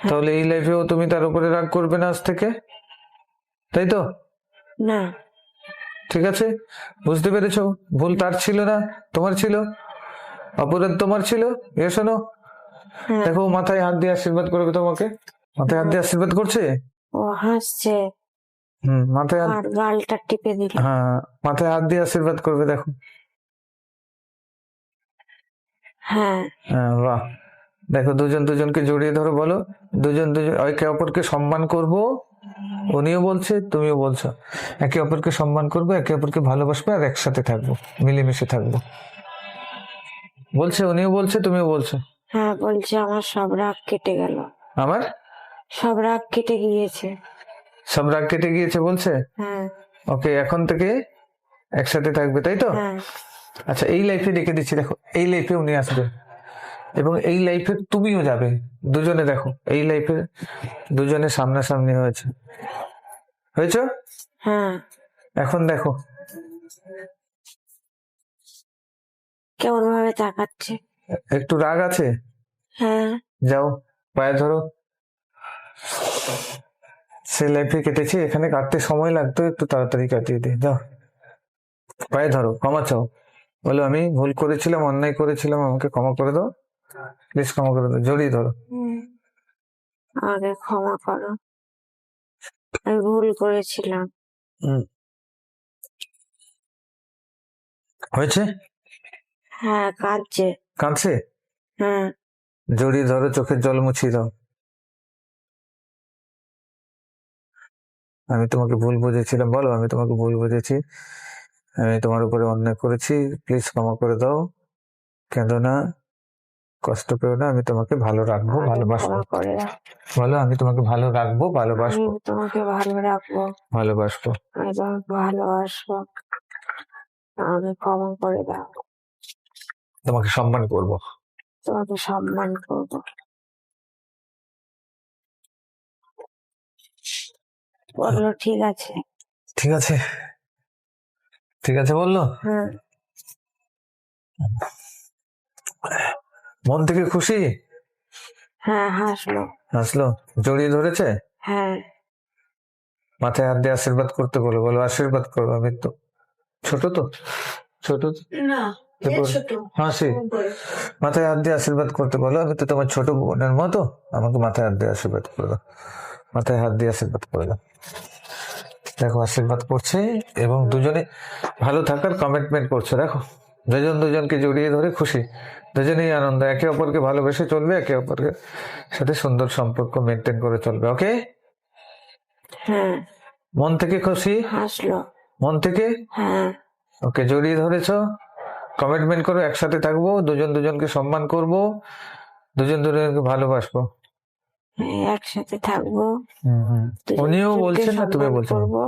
তাহলে এই লাইফেও তুমি তার উপরে রাগ করবে না আজ থেকে, তাই তো? না, ঠিক আছে, বুঝতে পেরেছো? ভুল তার ছিল না, তোমার ছিল, অপরাধ তোমার ছিল। এ শোনো, হ্যাঁ, দেখো ও মাথায় হাত দিয়ে আশীর্বাদ করবে তোমাকে, মাথায় হাত দিয়ে আশীর্বাদ করছে। ও হাসছে মাথায় হাত, আর গালটা টিপে দিল। হ্যাঁ, মাথায় হাত দিয়ে আশীর্বাদ করবে, দেখো। হ্যাঁ, হ্যাঁ, বাহ। দেখো দুজন দুজনকে জড়িয়ে ধরো, বলো দুজন দুজন একে অপরকে সম্মান করব। উনিও বলছে, তুমিও বলছো, একে অপরকে সম্মান করবো, একে অপরকে ভালোবাসবো, আর একসাথে থাকবো, মিলেমিশে থাকবো। বলছে, উনিও বলছে, তুমিও বলছো। হ্যাঁ, বলছে আমার সব রাগ কেটে গেল, আমার সব রাগ কেটে গিয়েছে। সব রাগ কেটে গিয়েছে বলছে। হ্যাঁ, ওকে, এখন থেকে একসাথে থাকবে, তাই তো? হ্যাঁ, আচ্ছা, এই লাইফে রেখে দিচ্ছি, দেখো এই লাইফে উনি আসবেন এবং এই লাইফে তুমিও যাবে, দুজনে। দেখো এই লাইফে দুজনে সামনাসামনি হয়েছে, হয়েছ। হ্যাঁ। এখন দেখো কেমন ভাবে তাকাচ্ছে। একটু রাগ আছে, হ্যাঁ, যাও পায়ে ধরো। সে লাইফে কেটেছে, এখানে কাটতে সময় লাগতো, একটু তাড়াতাড়ি কাটিয়ে দে, যাও পায়ে ধরো, ক্ষমা চাও, বলো আমি ভুল করেছিলাম, অন্যায় করেছিলাম, আমাকে ক্ষমা করে দাও, প্লিজ ক্ষমা করে দাও, জড়িয়ে ধরো। আমাকে ক্ষমা করো, আমি ভুল করেছিলাম। হুম, হয়েছে। হ্যাঁ, কাঁদছে। কাঁদছে, হ্যাঁ, জড়িয়ে ধরো, চোখের জল মুছিয়ে দাও। আমি তোমাকে ভুল বুঝেছিলাম, বলো আমি তোমাকে ভুল বুঝেছি, আমি তোমার উপরে অন্যায় করেছি, প্লিজ ক্ষমা করে দাও, কেঁদো না, কষ্ট পেও না, আমি তোমাকে ভালো রাখবো, আমাকে ভালোবাসবো। ক্ষমা করে দাও। বলো আমি তোমাকে ভালো রাখবো, আমি ভালোবাসবো, তোমাকে ভালো রাখবো, ভালোবাসবো। আমি তোমাকে ভালোবাসবো, আমাকে ক্ষমা করে দাও, তোমাকে সম্মান করবো। তোমাকে সম্মান করবো। বললো ঠিক আছে। ঠিক আছে, ঠিক আছে বললো। হ্যাঁ, মন থেকে খুশি, হ্যাঁ, হাসলো। হাসলো, জড়িয়ে ধরেছে, হ্যাঁ, মাথায় হাত দিয়ে আশীর্বাদ করতে বলো, বলো আশীর্বাদ করো, আমি তো ছোট, তো ছোট তো। না, এরপর হাসি, মাথায় হাত দিয়ে আশীর্বাদ করতে বলো, আমি তো তোমার ছোট বোনের মতো, আমাকে মাথায় হাত দিয়ে আশীর্বাদ করে দাও, মাথায় হাত দিয়ে আশীর্বাদ করে দাও। দেখো আশীর্বাদ করছে এবং দুজনে ভালো থাকার কমিটমেন্ট করছে। দেখো দুজন দুজনকে জড়িয়ে ধরে খুশি, দুজনেই আনন্দ, একে অপরকে ভালোবেসে চলবে, একে অপরকে সাথে সুন্দর সম্পর্ক মেনটেন করে চলবে। ওকে, হ্যাঁ, মন থেকে খুশি, হাসলো। মন থেকে। হ্যাঁ, ওকে, জড়িয়ে ধরেছো, কমিটমেন্ট করো, একসাথে থাকবো, দুজন দুজনকে সম্মান করব, দুজন দুজনকে ভালোবাসবো। একসাথে থাকবো, দুজন উনিও দুজনকে বলছেন না, তুমি সম্মান বলছো। করবো,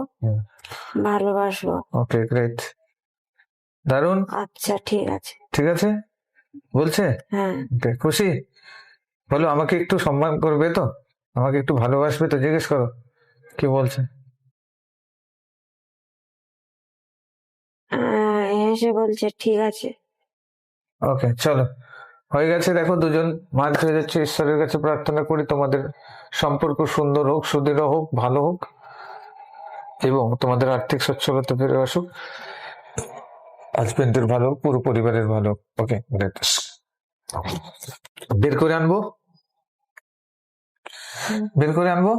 ভালোবাসবো। ওকে, গ্রেট, দারুন, আচ্ছা, ঠিক আছে। ঠিক আছে বলছে। হ্যাঁ, ওকে, খুশি। বলো আমাকে একটু সম্মান করবে তো, আমাকে একটু ভালোবাসবে তো, জিজ্ঞেস করো কি বলছে। হেসে বলছে ঠিক আছে। ওকে, চলো, হয়ে গেছে। দেখো দুজন মার্চ হয়ে যাচ্ছে, ঈশ্বরের কাছে প্রার্থনা করি তোমাদের সম্পর্ক সুন্দর হোক, সুদৃঢ় হোক, ভালো হোক এবং তোমাদের আর্থিক সচ্ছলতা ফিরে আসুক, হাজবেন্ডের ভালো হোক, পুরো পরিবারের ভালো হোক। ওকে, গ্রেট। বের করে আনবো, বের করে আনবো।